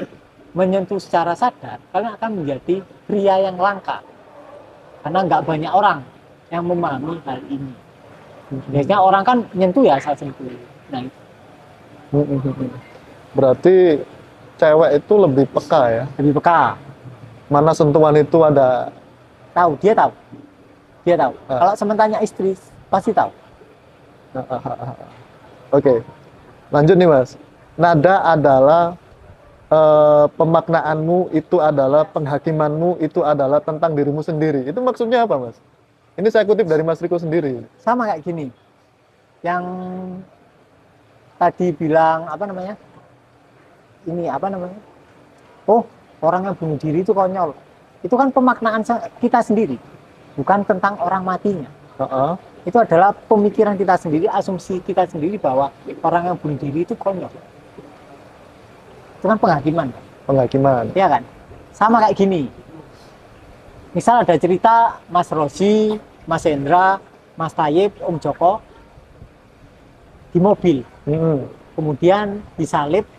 menyentuh secara sadar, kalian akan menjadi pria yang langka. Karena nggak banyak orang yang memahami hal ini. Biasanya orang kan nyentuh ya asal sentuh. Nah, itu. Berarti cewek itu lebih peka ya? Lebih peka. Mana sentuhan itu ada? Tahu, dia tahu. Dia tahu. Kalau sementara istri, pasti tahu. Oke. Lanjut nih, Mas. Nada adalah pemaknaanmu, itu adalah penghakimanmu, itu adalah tentang dirimu sendiri. Itu maksudnya apa, Mas? Ini saya kutip dari Mas Riko sendiri. Sama kayak gini. Yang tadi bilang apa namanya? Ini apa namanya? Oh, orang yang bunuh diri itu konyol. Itu kan pemaknaan kita sendiri, bukan tentang orang matinya. Itu adalah pemikiran kita sendiri, asumsi kita sendiri bahwa orang yang bunuh diri itu konyol. Itu kan penghakiman. Penghakiman. Iya kan? Sama kayak gini. Misal ada cerita Mas Rosi, Mas Hendra, Mas Tayyip, Om Joko di mobil. Kemudian disalib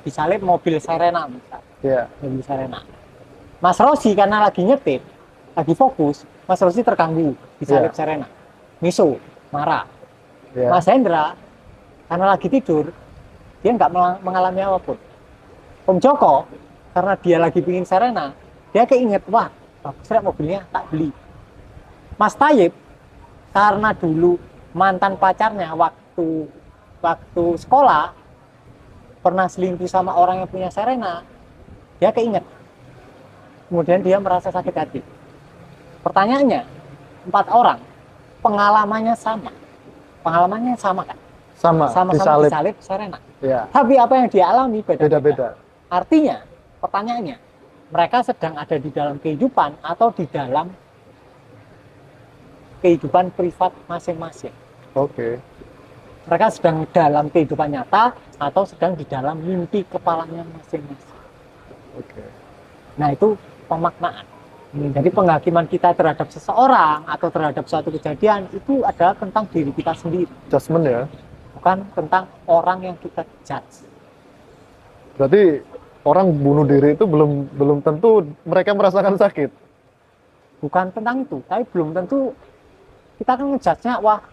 disalib mobil Serena misal. Iya. Mobil Serena. Mas Rosi karena lagi nyetir, lagi fokus, Mas Rosi terganggu disalib Serena. Miso, marah. Iya. Mas Hendra karena lagi tidur, dia nggak mengalami apapun. Om Joko karena dia lagi pingin Serena, dia keinget, wah bagus rek mobilnya, tak beli. Mas Tayyip karena dulu mantan pacarnya waktu sekolah pernah selingkuh sama orang yang punya Serena, dia keinget. Kemudian dia merasa sakit hati. Pertanyaannya, 4 orang pengalamannya sama. Pengalamannya sama kan? Sama-sama disalib Serena. Ya. Tapi apa yang dia alami Beda-beda. Artinya, pertanyaannya, mereka sedang ada di dalam kehidupan atau di dalam kehidupan privat masing-masing. Oke. Mereka sedang dalam kehidupan nyata atau sedang di dalam mimpi kepalanya masing-masing. Oke. Nah, itu pemaknaan. Jadi penghakiman kita terhadap seseorang atau terhadap suatu kejadian itu adalah tentang diri kita sendiri, Judgment ya. bukan tentang orang yang kita judge. Berarti orang bunuh diri itu belum tentu mereka merasakan sakit. Bukan tentang itu, tapi belum tentu kita kan ngejudge-nya, wah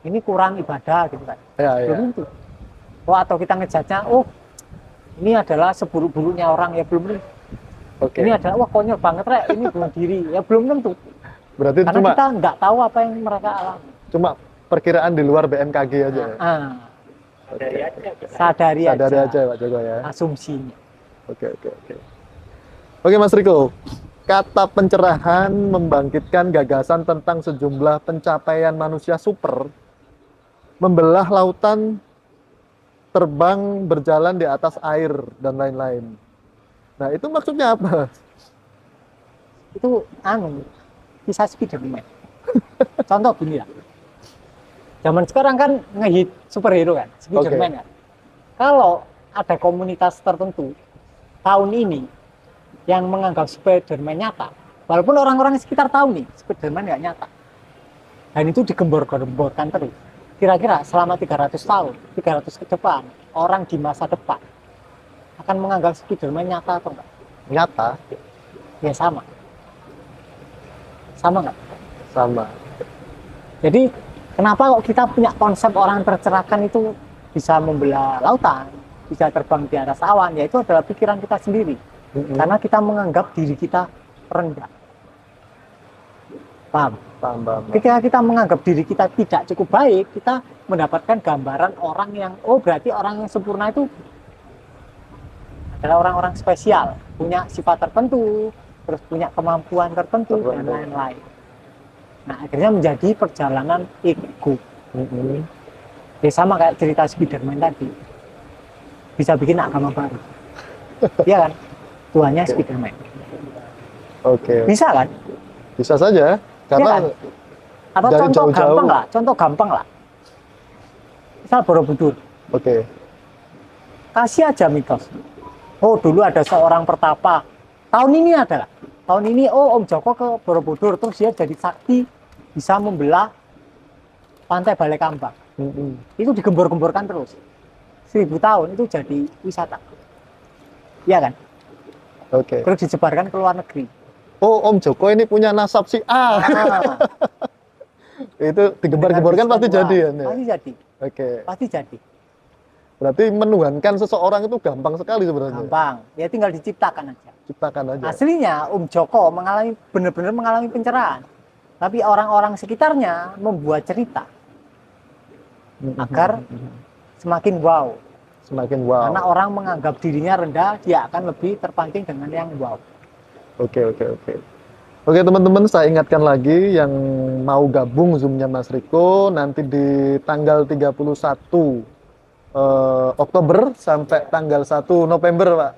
ini kurang ibadah gitu kan. Belum tentu. Wah, atau kita ngejudge-nya, oh ini adalah seburuk-buruknya orang, ya belum tentu. Oke. Ini adalah wah konyol banget rek, ini bunuh diri, ya belum tentu. Berarti Karena cuma kita nggak tahu apa yang mereka alami. cuma perkiraan di luar BMKG aja. Ya? Sadari aja Pak Joko ya. asumsinya. Oke. Oke Mas Riko, kata pencerahan membangkitkan gagasan tentang sejumlah pencapaian manusia super, membelah lautan, terbang, berjalan di atas air, dan lain-lain. Nah itu maksudnya apa? Itu kisah Spiderman. Contoh gini ya. Zaman sekarang kan ngehit superhero kan, Spiderman kan. Kalau ada komunitas tertentu tahun ini yang menganggap Spiderman nyata, walaupun orang-orang sekitar tahu nih Spiderman nggak nyata, dan itu digembor-gemborkan terus. Kira-kira selama 300 tahun, 300 ke depan, orang di masa depan akan menganggap Spiderman nyata atau enggak? Nyata. Ya sama. Sama nggak? Sama. Jadi kenapa kok kita punya konsep orang tercerahkan itu bisa membelah lautan, bisa terbang di atas awan? Ya itu adalah pikiran kita sendiri. Karena kita menganggap diri kita rendah. Paham? Ketika kita menganggap diri kita tidak cukup baik, kita mendapatkan gambaran orang yang, oh berarti orang yang sempurna itu adalah orang-orang spesial, punya sifat tertentu, terus punya kemampuan tertentu, dan lain-lain. Nah, akhirnya menjadi perjalanan ego. Ya sama kayak cerita Spiderman tadi. Bisa bikin agama baru. Iya kan? Tuhannya Spiderman. Oke. Bisa kan? Bisa saja. Karena Ya kan? Atau dari contoh jauh-jauh. gampang lah. Misal Borobudur. Oke. Kasih aja mitos. Oh, dulu ada seorang pertapa. Tahun ini Om Joko ke Borobudur, terus dia jadi sakti, bisa membelah pantai Balai Kambang. Itu digembor-gemborkan terus. 1000 tahun itu jadi wisata. Iya kan? Oke. Terus disebarkan ke luar negeri. Oh, Om Joko ini punya nasab si A. Itu digembar-gemborkan pasti jadi ya. Nek? Pasti jadi. Oke. Pasti jadi. Berarti menuhankan seseorang itu gampang sekali sebenarnya. Gampang. Ya tinggal diciptakan aja. Ciptakan aja. Aslinya Om Joko benar-benar mengalami pencerahan. Tapi orang-orang sekitarnya membuat cerita agar semakin wow. Semakin wow. Karena orang menganggap dirinya rendah, dia akan lebih terpancing dengan yang wow. Oke. Oke teman-teman, saya ingatkan lagi yang mau gabung Zoom-nya Mas Riko nanti di tanggal 31 Oktober sampai tanggal 1 November, Pak.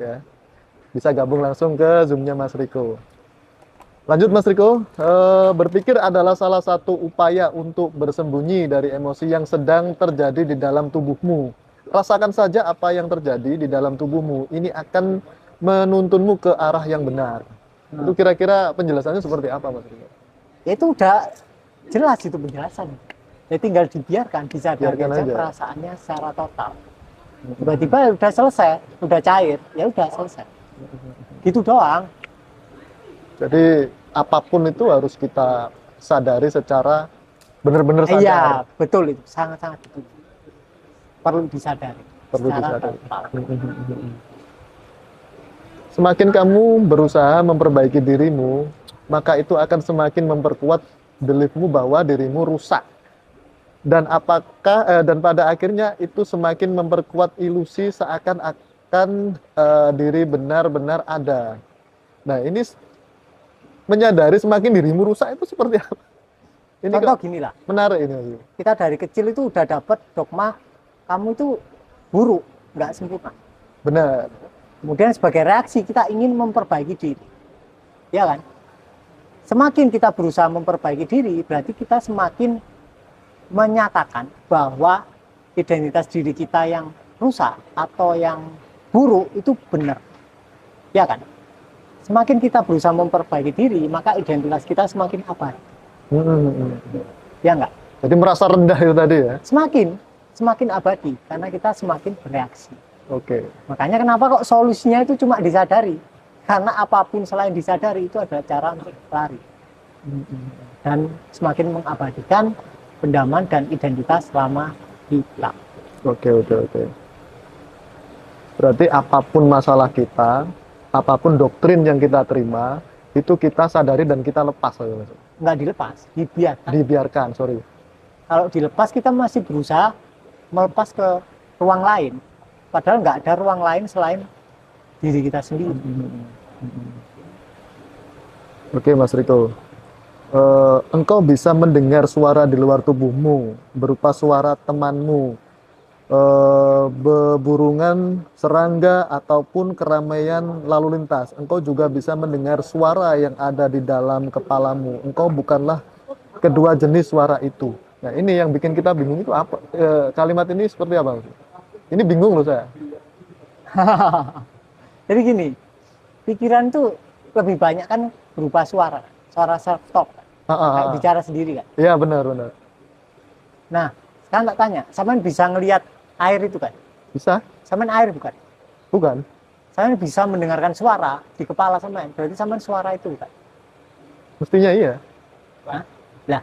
Ya. Bisa gabung langsung ke Zoom-nya Mas Riko. Lanjut Mas Riko, berpikir adalah salah satu upaya untuk bersembunyi dari emosi yang sedang terjadi di dalam tubuhmu. Rasakan saja apa yang terjadi di dalam tubuhmu. Ini akan menuntunmu ke arah yang benar. Itu kira-kira penjelasannya seperti apa, Mas Riko? Ya itu udah jelas itu penjelasannya. Ya tinggal dibiarkan, disadari Biarkan aja aja. perasaannya secara total. Tiba-tiba udah selesai, udah cair, ya udah selesai. Gitu doang. Jadi apapun itu harus kita sadari secara benar-benar sadar. Iya, betul itu, sangat-sangat betul. Perlu disadari. Perlu secara disadari. total. Semakin kamu berusaha memperbaiki dirimu, maka itu akan semakin memperkuat beliefmu bahwa dirimu rusak. Dan dan pada akhirnya itu semakin memperkuat ilusi seakan-akan diri benar-benar ada. Nah, ini menyadari semakin dirimu rusak itu seperti apa? Ini Contoh kok gini lah, menarik ini. kita dari kecil itu udah dapet dogma kamu itu buruk, nggak sempurna. Benar. Kemudian sebagai reaksi kita ingin memperbaiki diri, ya kan? Semakin kita berusaha memperbaiki diri, berarti kita semakin menyatakan bahwa identitas diri kita yang rusak atau yang buruk itu benar, ya kan? Semakin kita berusaha memperbaiki diri, maka identitas kita semakin abadi, ya enggak? Jadi merasa rendah itu tadi ya. Semakin abadi karena kita semakin bereaksi. Oke. Makanya kenapa kok solusinya itu cuma disadari? Karena apapun selain disadari itu adalah cara untuk lari. Dan semakin mengabadikan pendaman dan identitas selama hilang. Oke. Berarti apapun masalah kita, apapun doktrin yang kita terima, itu kita sadari dan kita lepas. Nggak dilepas, dibiarkan. Dibiarkan, sorry. Kalau dilepas kita masih berusaha melepas ke ruang lain. Padahal nggak ada ruang lain selain diri kita sendiri. Oke, Mas Riko. Engkau bisa mendengar suara di luar tubuhmu, berupa suara temanmu, beburungan, serangga, ataupun keramaian lalu lintas. Engkau juga bisa mendengar suara yang ada di dalam kepalamu. Engkau bukanlah kedua jenis suara itu. Nah, ini yang bikin kita bingung itu apa? Kalimat ini seperti apa? Ini bingung loh saya. Jadi gini, pikiran tuh lebih banyak kan berupa suara self talk, kayak bicara sendiri kan. Iya, benar. Nah, sekarang tak tanya, sampean bisa ngelihat air itu kan? Bisa? Sampean air bukan? Bukan? Sampean bisa mendengarkan suara di kepala sampean, berarti sampean suara itu kan? Mestinya iya. Hah? Lah,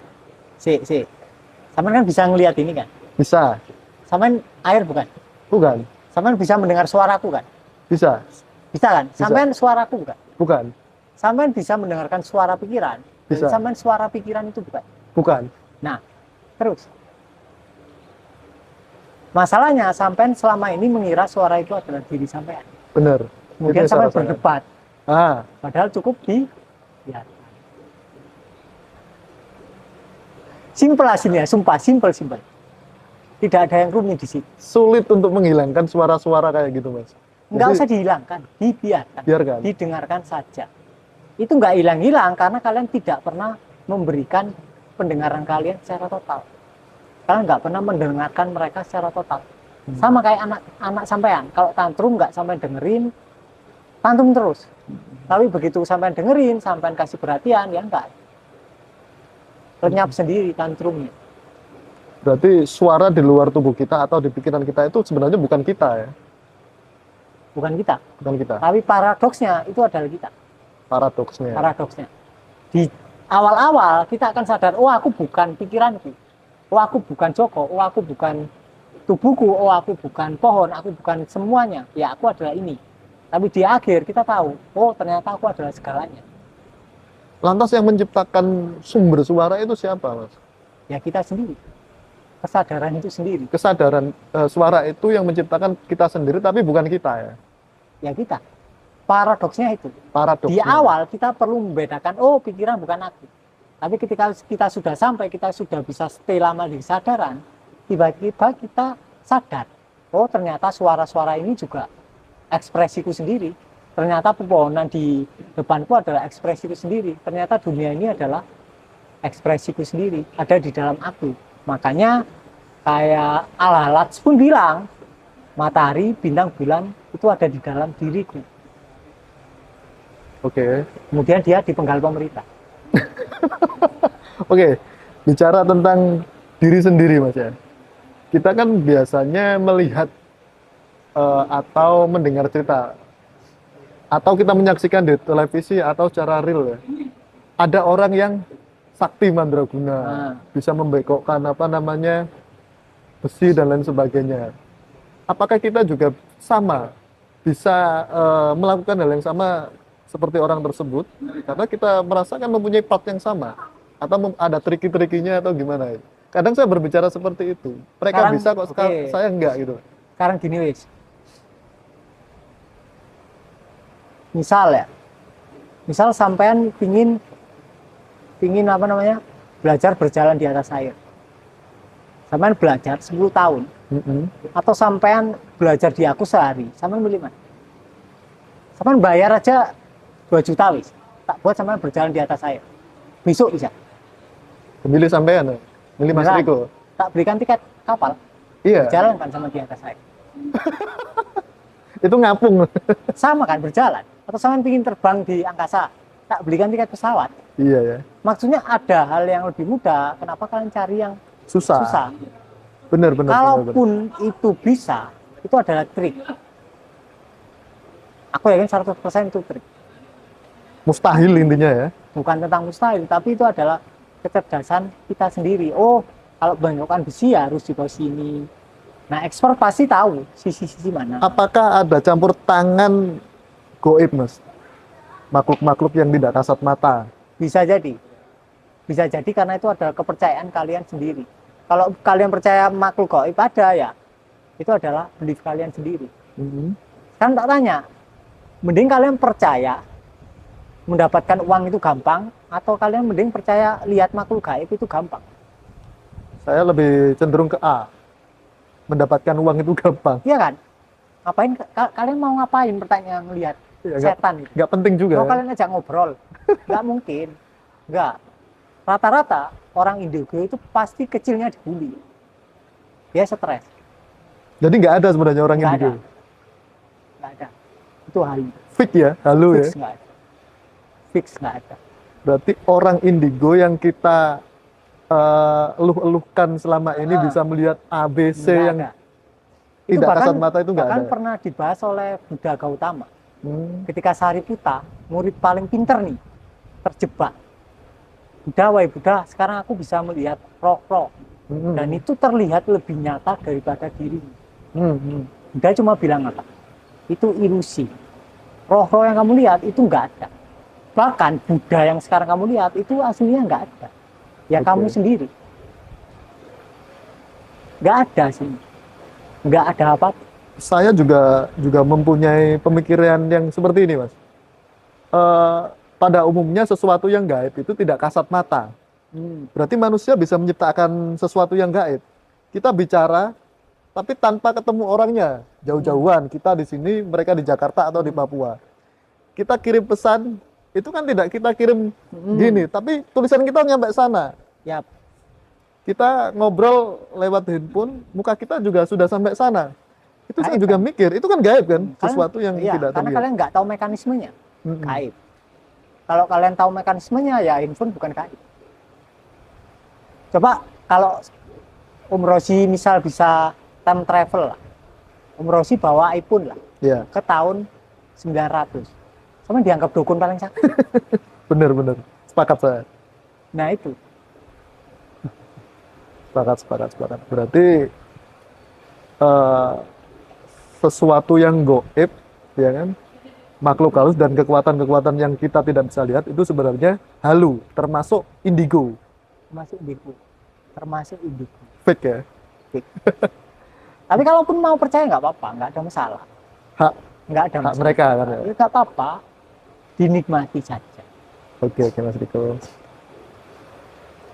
sampean kan bisa ngelihat ini kan? Bisa? Sampean air bukan? Bukan? Sampean bisa mendengar suaraku kan? Bisa? Bisa kan? Bisa. Sampean suaraku bukan? Bukan? Sampean bisa mendengarkan suara pikiran. Bisa. Berarti sampean suara pikiran itu bukan? Bukan? Nah, terus. Masalahnya sampean selama ini mengira suara itu adalah diri sampean. Benar. Kemudian Itu sampean saya rasakan. berdebat. Padahal cukup ya. Simpel hasilnya, sumpah simpel. Tidak ada yang rumit di situ. Sulit untuk menghilangkan suara-suara kayak gitu, Mas. Nggak Jadi, usah dihilangkan, dibiarkan. Biarkan. Didengarkan saja. Itu nggak hilang-hilang karena kalian tidak pernah memberikan pendengaran kalian secara total. Kalian nggak pernah mendengarkan mereka secara total. Sama kayak anak sampean. Kalau tantrum nggak sampai dengerin, tantrum terus. Tapi begitu sampean dengerin, sampean kasih perhatian, ya enggak. Lenyap sendiri tantrumnya. Berarti suara di luar tubuh kita atau di pikiran kita itu sebenarnya bukan kita ya? Bukan kita. Bukan kita. Tapi paradoksnya itu adalah kita. Paradoksnya. Paradoksnya. Di awal-awal kita akan sadar, oh aku bukan pikiranku. Oh aku bukan Joko. Oh aku bukan tubuhku. Oh aku bukan pohon. Aku bukan semuanya. Ya aku adalah ini. Tapi di akhir kita tahu, oh ternyata aku adalah segalanya. Lantas yang menciptakan sumber suara itu siapa, Mas? Ya kita sendiri. Kesadaran itu sendiri. Kesadaran suara itu yang menciptakan kita sendiri, tapi bukan kita ya? Ya kita. paradoksnya itu. Paradoks. Di awal kita perlu membedakan, oh pikiran bukan aku. Tapi ketika kita sudah sampai, kita sudah bisa stay lama di kesadaran, tiba-tiba kita sadar, oh ternyata suara-suara ini juga ekspresiku sendiri. Ternyata pepohonan di depanku adalah ekspresiku sendiri. Ternyata dunia ini adalah ekspresiku sendiri, ada di dalam aku. Makanya kayak Al-Halaj pun bilang, matahari, bintang, bulan itu ada di dalam diriku. Oke. Kemudian dia dipenggal pemerintah. Oke, bicara tentang diri sendiri Mas ya. Kita kan biasanya melihat atau mendengar cerita atau kita menyaksikan di televisi atau secara real ya. Ada orang yang sakti mandraguna, bisa membekokkan apa namanya besi dan lain sebagainya. Apakah kita juga sama bisa melakukan hal yang sama seperti orang tersebut karena kita merasakan mempunyai part yang sama atau ada triki-trikinya atau gimana? Kadang saya berbicara seperti itu. Mereka Sekarang, bisa kok, saya enggak gitu. Sekarang gini wis. Misal sampean pingin apa namanya belajar berjalan di atas air. Sampean belajar 10 tahun. Atau sampean belajar di aku sehari. Sampean milih mana? Sampean bayar aja 2 juta wis. Tak buat sampean berjalan di atas air. Besok bisa. Milih sampean, milih Mas Beneran. Riko. Tak belikan tiket kapal. Iya. Berjalan kan sama di atas air. Itu ngapung. Sama kan berjalan. Atau sampean pingin terbang di angkasa. Tak belikan tiket pesawat. Iya ya. Maksudnya ada hal yang lebih mudah. Kenapa kalian cari yang Susah. susah? Bener. Kalaupun itu bisa, itu adalah trik. Aku yakin 100% itu trik. Mustahil intinya ya. Bukan tentang mustahil, tapi itu adalah kecerdasan kita sendiri. Oh, kalau bentrokan besi ya harus di posisi ini. Nah, expert pasti tahu sisi-sisi mana. Apakah ada campur tangan goib Mas? Makhluk-makhluk yang tidak kasat mata. Bisa jadi. Bisa jadi karena itu adalah kepercayaan kalian sendiri. Kalau kalian percaya makhluk gaib ada ya, itu adalah belief kalian sendiri. Kan tak tanya, mending kalian percaya mendapatkan uang itu gampang, atau kalian mending percaya lihat makhluk gaib itu gampang? Saya lebih cenderung ke A. Mendapatkan uang itu gampang. Iya kan? Ngapain kalian mau ngapain pertanyaan lihat Ya, setan itu? nggak penting juga. Mau kalian ajak ngobrol? Nggak mungkin. Nggak. Rata-rata orang indigo itu pasti kecilnya dibully. Dia stres. Jadi nggak ada sebenarnya orang Nggak indigo. ada. Nggak ada. Itu halu. Fix ya, halu ya. Fix nggak ada. Fix nggak ada. Berarti orang indigo yang kita eluh-eluhkan selama ini bisa melihat ABC Nggak yang ada. Itu tidak bahkan, kasat mata itu nggak bahkan ada. pernah dibahas oleh Buddha Gautama. Hmm. Ketika Sariputta, murid paling pinter nih, terjebak. Buddha, wahai Buddha, sekarang aku bisa melihat roh-roh. Dan itu terlihat lebih nyata daripada dirimu. Buddha cuma bilang apa? Itu ilusi. Roh-roh yang kamu lihat itu nggak ada. Bahkan Buddha yang sekarang kamu lihat itu aslinya nggak ada. Ya Oke. kamu sendiri. Nggak ada sih. Nggak ada apa. Saya juga mempunyai pemikiran yang seperti ini, Mas. Pada umumnya sesuatu yang gaib itu tidak kasat mata. Berarti manusia bisa menciptakan sesuatu yang gaib. Kita bicara, tapi tanpa ketemu orangnya, jauh-jauhan. Kita di sini, mereka di Jakarta atau di Papua. Kita kirim pesan, itu kan tidak kita kirim gini, tapi tulisan kita nyampe sana. Ya, Kita ngobrol lewat handphone, muka kita juga sudah sampai sana. Itu saya Gaib juga kan? mikir, itu kan gaib kan, Kalian- sesuatu yang iya, tidak karena terlihat. kalian nggak tahu mekanismenya. Gaib. Kalau kalian tahu mekanismenya, ya handphone bukan gaib. Coba kalau Om Rosi misal bisa time travel lah. Om Rosi bawa iPhone lah Ya, ke tahun 900. Sama dianggap dukun paling sakti. benar. Sepakat saya. Nah itu. Sepakat. Berarti sesuatu yang goib, ya kan, makhluk halus dan kekuatan-kekuatan yang kita tidak bisa lihat itu sebenarnya halu, termasuk indigo, Termasuk indigo. fake ya. Tapi kalaupun mau percaya nggak apa-apa, nggak ada masalah. Hak nggak ada hak masalah. mereka kan ya? Ya nggak apa-apa, dinikmati saja. Oke, Mas Riko.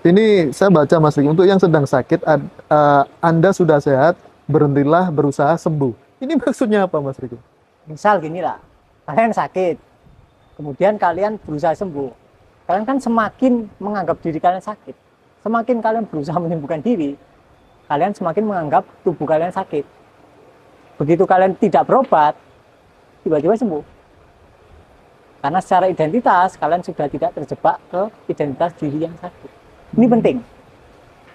Ini saya baca Mas Riko, untuk yang sedang sakit, Anda sudah sehat, berhentilah berusaha sembuh. Ini maksudnya apa Mas Riko? Misal gini lah, kalian sakit, kemudian kalian berusaha sembuh. Kalian kan semakin menganggap diri kalian sakit. Semakin kalian berusaha menyembuhkan diri, kalian semakin menganggap tubuh kalian sakit. Begitu kalian tidak berobat, tiba-tiba sembuh. Karena secara identitas, kalian sudah tidak terjebak ke identitas diri yang sakit. Ini penting.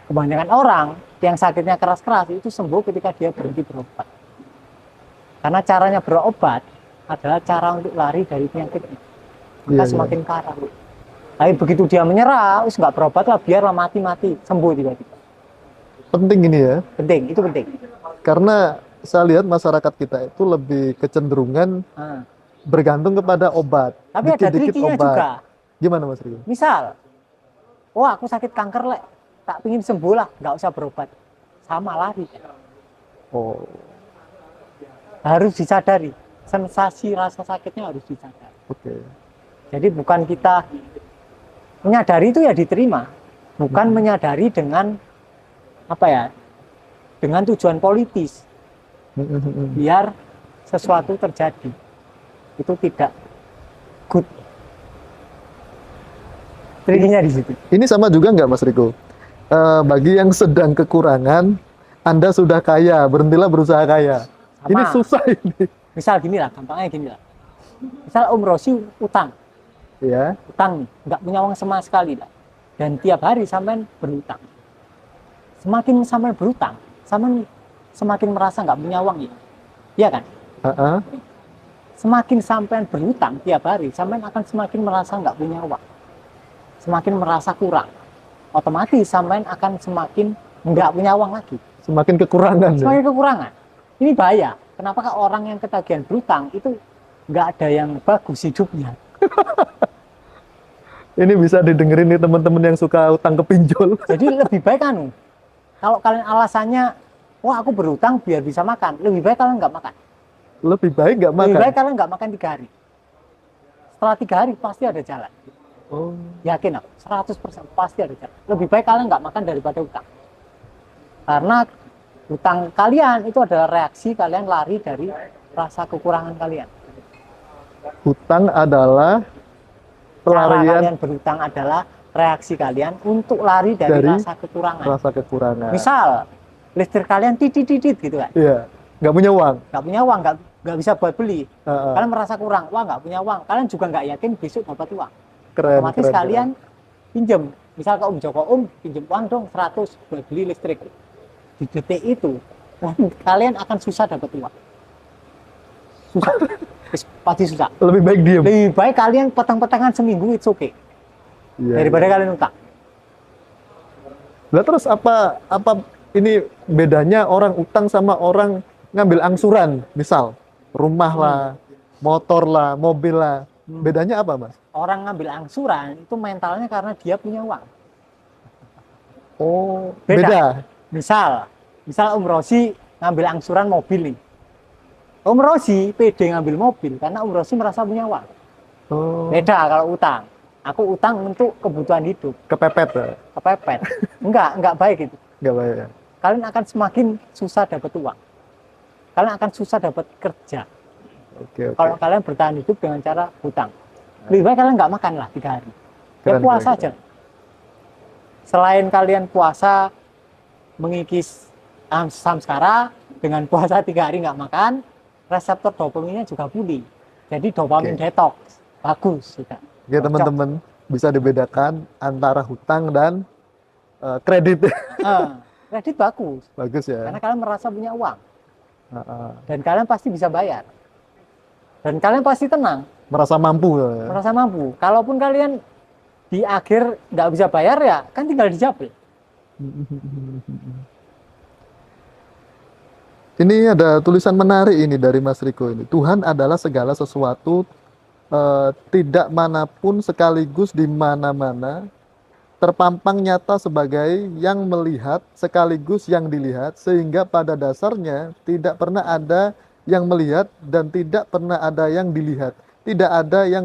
Kebanyakan orang yang sakitnya keras-keras itu sembuh ketika dia berhenti berobat. Karena caranya berobat adalah cara untuk lari dari penyakitnya. Maka semakin parah. Tapi begitu dia menyerah, wis nggak berobat lah, biarlah mati-mati, sembuh tiba-tiba. Penting ini ya, Penting, itu penting. karena saya lihat masyarakat kita itu lebih kecenderungan bergantung kepada obat. Tapi ada Dikit-dikit trikinya obat. juga. Gimana Mas Riko? Misal, wah aku sakit kanker lek, tak pingin sembuh lah, nggak usah berobat. Sama lari. Oh, Harus disadari, sensasi rasa sakitnya harus disadari. oke. Jadi bukan kita menyadari itu ya diterima, bukan menyadari dengan apa ya, dengan tujuan politis, biar sesuatu terjadi. Itu tidak good. Trikinya di situ. Ini sama juga nggak Mas Riko? Bagi yang sedang kekurangan, Anda sudah kaya, berhentilah berusaha kaya. Sama. Ini susah ini. Misal gini lah, gampangnya gini lah. Misal Om Rosi utang, Ya, utang nih, nggak punya uang sama sekali lah. Dan tiap hari sampean berutang. Semakin sampean berutang, sampean semakin merasa nggak punya uang ya. Iya kan? Semakin sampean berutang tiap hari, sampean akan semakin merasa nggak punya uang. Semakin merasa kurang. Otomatis sampean akan semakin nggak punya uang lagi. semakin kekurangan. Ya? Semakin kekurangan. Ini bahaya. Kenapa orang yang ketagihan berutang itu nggak ada yang bagus hidupnya? Ini bisa didengerin nih teman-teman yang suka utang ke pinjol. Jadi lebih baik anu, kalau kalian alasannya, wah aku berutang biar bisa makan, lebih baik kalian nggak makan. Lebih baik nggak makan. Lebih baik kalian nggak makan 3 hari. Setelah 3 hari pasti ada jalan. Oh, Yakin aku, 100% pasti ada jalan. Lebih baik kalian nggak makan daripada utang. Karena utang kalian itu adalah reaksi kalian lari dari rasa kekurangan kalian. hutang adalah Cara pelarian kalian berutang adalah reaksi kalian untuk lari dari rasa kekurangan. rasa kekurangan. Misal, listrik kalian titit-titit gitu kan. Iya, nggak punya uang. Nggak punya uang, nggak bisa buat beli. Heeh. Kalian merasa kurang, wah nggak punya uang. Kalian juga nggak yakin besok dapat uang. Keren, Otomatis keren, kalian pinjem. Misal ke Om Joko, pinjem uang dong 100 buat beli listrik. Di detik itu, kalian akan susah dapat uang. Susah. Pasti susah. keren. Lebih baik diem. Lebih baik kalian petang-petangan seminggu, it's okay. Iya, Daripada iya. kalian utang. Lah terus apa ini bedanya orang utang sama orang ngambil angsuran, misal rumah lah, motor lah, mobil lah. Bedanya apa, Mas? Orang ngambil angsuran itu mentalnya karena dia punya uang. Oh, Beda. beda. Misal Om Rosi ngambil angsuran mobil nih. Om Rosi pede ngambil mobil karena Om Rosi merasa punya uang. Oh, Beda kalau utang. Aku utang untuk kebutuhan hidup, kepepet ya? kepepet. Enggak baik itu. Nggak baik ya? Kalian akan semakin susah dapat uang. Kalian akan susah dapat kerja. Oke, oke. Kalau kalian bertahan hidup dengan cara hutang. Lebih baik kalian nggak makan lah 3 hari. Ya Keren, puasa keren, aja. Selain kalian puasa mengikis samskara, dengan puasa 3 hari nggak makan, reseptor dopaminnya juga pulih. Jadi dopamin Oke. detox. Bagus sudah. Oke, teman-teman, bisa dibedakan antara hutang dan kredit. Kredit bagus. Bagus ya. Karena kalian merasa punya uang. Heeh. Dan kalian pasti bisa bayar. Dan kalian pasti tenang. Merasa mampu ya. Merasa mampu. Kalaupun kalian di akhir nggak bisa bayar ya, kan tinggal dijabel. Ini ada tulisan menarik ini dari Mas Riko ini. Tuhan adalah segala sesuatu, tidak manapun sekaligus di mana-mana, terpampang nyata sebagai yang melihat sekaligus yang dilihat, sehingga pada dasarnya tidak pernah ada yang melihat dan tidak pernah ada yang dilihat. Tidak ada yang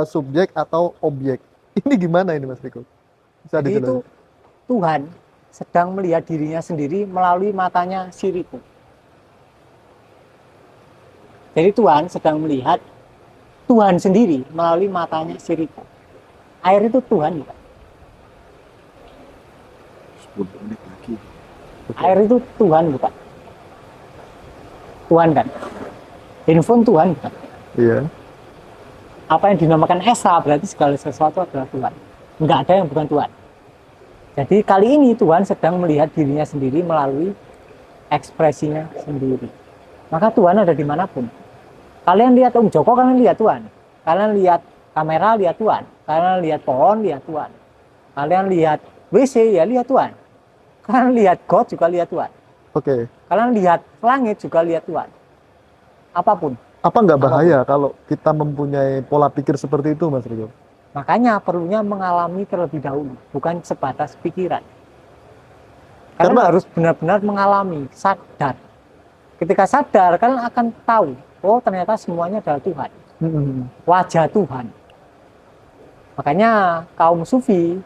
subjek atau objek. Ini gimana ini Mas Riko? Bisa Jadi itu dijelaskan? Tuhan sedang melihat dirinya sendiri melalui matanya si Riko. Jadi Tuhan sedang melihat Tuhan sendiri melalui matanya si Riko. Air itu Tuhan, bukan? Air itu Tuhan, bukan? Tuhan kan? Handphone Tuhan, bukan? Iya. Apa yang dinamakan Esa berarti segala sesuatu adalah Tuhan. Enggak ada yang bukan Tuhan. Jadi kali ini Tuhan sedang melihat dirinya sendiri melalui ekspresinya sendiri. Maka Tuhan ada dimanapun. Kalian lihat Om Joko, kalian lihat Tuhan. Kalian lihat kamera, lihat Tuhan. Kalian lihat pohon, lihat Tuhan. Kalian lihat WC, ya lihat Tuhan. Kalian lihat God, juga lihat Tuhan. Oke. Kalian lihat langit, juga lihat Tuhan. Apapun. Apa nggak bahaya kalau kita mempunyai pola pikir seperti itu, Mas Riko? Makanya perlunya mengalami terlebih dahulu, bukan sebatas pikiran. Karena harus benar-benar mengalami, sadar. Ketika sadar, kalian akan tahu, oh ternyata semuanya adalah Tuhan. Wajah Tuhan. Makanya kaum sufi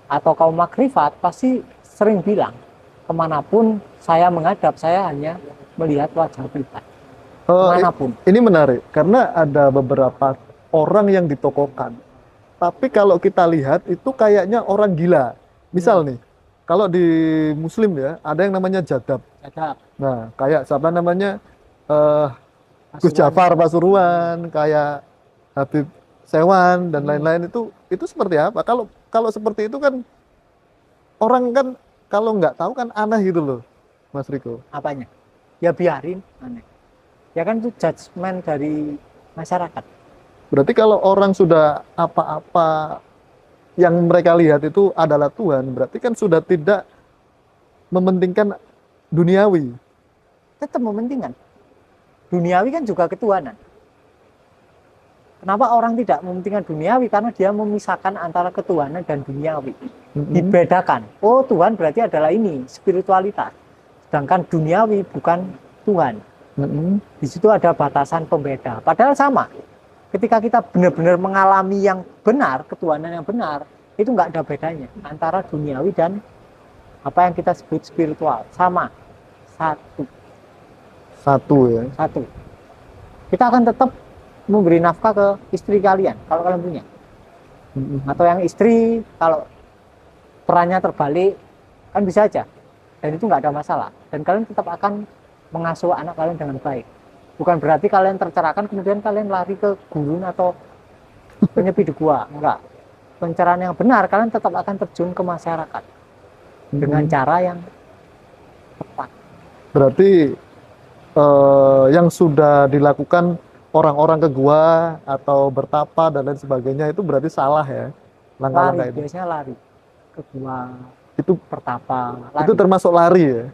atau kaum makrifat pasti sering bilang, kemanapun saya menghadap, saya hanya melihat wajah Tuhan. Kemanapun. Ini menarik, karena ada beberapa orang yang ditokohkan. Tapi kalau kita lihat, itu kayaknya orang gila. Misal nih, kalau di Muslim ya, ada yang namanya Jadab. Nah, kayak siapa namanya? Gus Jafar Pasuruan, kayak Habib Sewan dan lain-lain itu seperti apa? Kalau seperti itu kan orang kan kalau nggak tahu kan aneh gitu loh, Mas Riko. Apanya? Ya biarin aneh. Ya kan itu judgement dari masyarakat. Berarti kalau orang sudah apa-apa yang mereka lihat itu adalah Tuhan, berarti kan sudah tidak mementingkan duniawi. Tetap mementingkan. Duniawi kan juga ketuhanan. Kenapa orang tidak mementingkan duniawi? Karena dia memisahkan antara ketuhanan dan duniawi. Dibedakan. Oh, Tuhan berarti adalah ini, spiritualitas. Sedangkan duniawi bukan Tuhan. Di situ ada batasan pembeda. Padahal sama. Ketika kita benar-benar mengalami yang benar, ketuhanan yang benar, itu nggak ada bedanya antara duniawi dan apa yang kita sebut spiritual. Sama. Satu ya. Satu. Kita akan tetap memberi nafkah ke istri kalian kalau kalian punya. Atau yang istri kalau perannya terbalik kan bisa aja. Dan itu nggak ada masalah. Dan kalian tetap akan mengasuh anak kalian dengan baik. Bukan berarti kalian tercerahkan kemudian kalian lari ke gurun atau menyepi di gua. Enggak. Pencerahan yang benar kalian tetap akan terjun ke masyarakat dengan cara yang tepat. Berarti yang sudah dilakukan orang-orang ke gua atau bertapa dan lain sebagainya itu berarti salah ya, langkah-langkah itu. Biasanya lari ke gua, itu bertapa. Lari. Itu termasuk lari ya?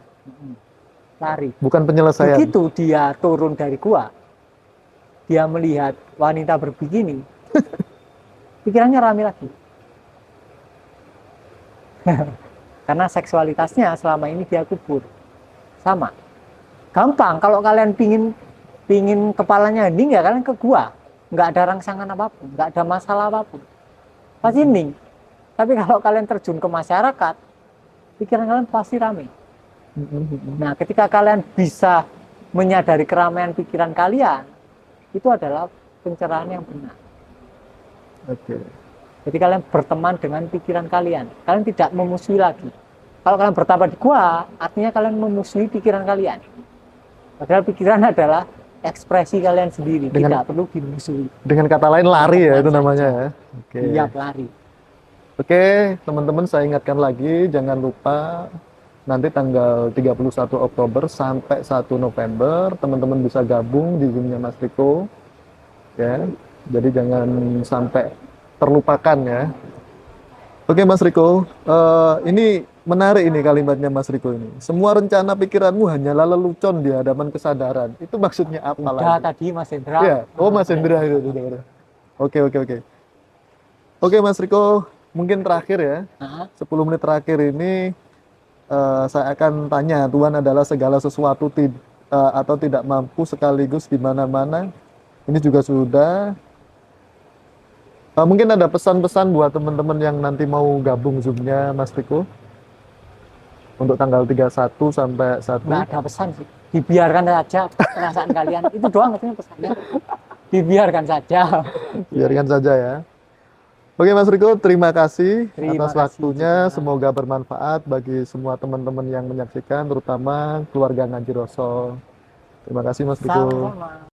Lari. Bukan penyelesaian. Begitu dia turun dari gua, dia melihat wanita berbikini, pikirannya rame lagi. Karena seksualitasnya selama ini dia kubur. Sama. Gampang, kalau kalian pingin kepalanya hening ya kalian ke gua. Nggak ada rangsangan apapun, nggak ada masalah apapun. Pasti hening. Tapi kalau kalian terjun ke masyarakat, pikiran kalian pasti rame. Nah, ketika kalian bisa menyadari keramaian pikiran kalian, itu adalah pencerahan yang benar. Oke. Jadi kalian berteman dengan pikiran kalian. Kalian tidak memusuhi lagi. Kalau kalian bertapa di gua, artinya kalian memusuhi pikiran kalian. Padahal pikiran adalah ekspresi kalian sendiri, tidak perlu dimusuhi. Dengan kata lain lari ya itu namanya ya. Oke. Iya, lari. Oke, teman-teman saya ingatkan lagi, jangan lupa nanti tanggal 31 Oktober sampai 1 November teman-teman bisa gabung di Zoom-nya Mas Riko. Ya. Jadi jangan sampai terlupakan ya. Oke Mas Riko, ini menarik ini kalimatnya Mas Riko ini. Semua rencana pikiranmu hanyalah lelucon di hadapan kesadaran. Itu maksudnya apa lagi? Udah tadi Mas Hendra. Ya. Oh Mas Hendra itu. Oke. Oke Mas Riko, mungkin terakhir ya. 10 menit terakhir ini saya akan tanya, Tuhan adalah segala sesuatu atau tidak mampu sekaligus di mana-mana. Ini juga sudah. Mungkin ada pesan-pesan buat teman-teman yang nanti mau gabung Zoom-nya Mas Riko untuk tanggal 31 sampai 1. Nggak ada pesan sih, dibiarkan saja perasaan kalian, itu doang itu pesannya, dibiarkan saja. Biarkan saja ya. Oke Mas Riko, terima kasih Terima atas kasih waktunya. juga. Semoga bermanfaat bagi semua teman-teman yang menyaksikan, terutama keluarga Ngaji Roso. Terima kasih Mas Riko. Sama-sama.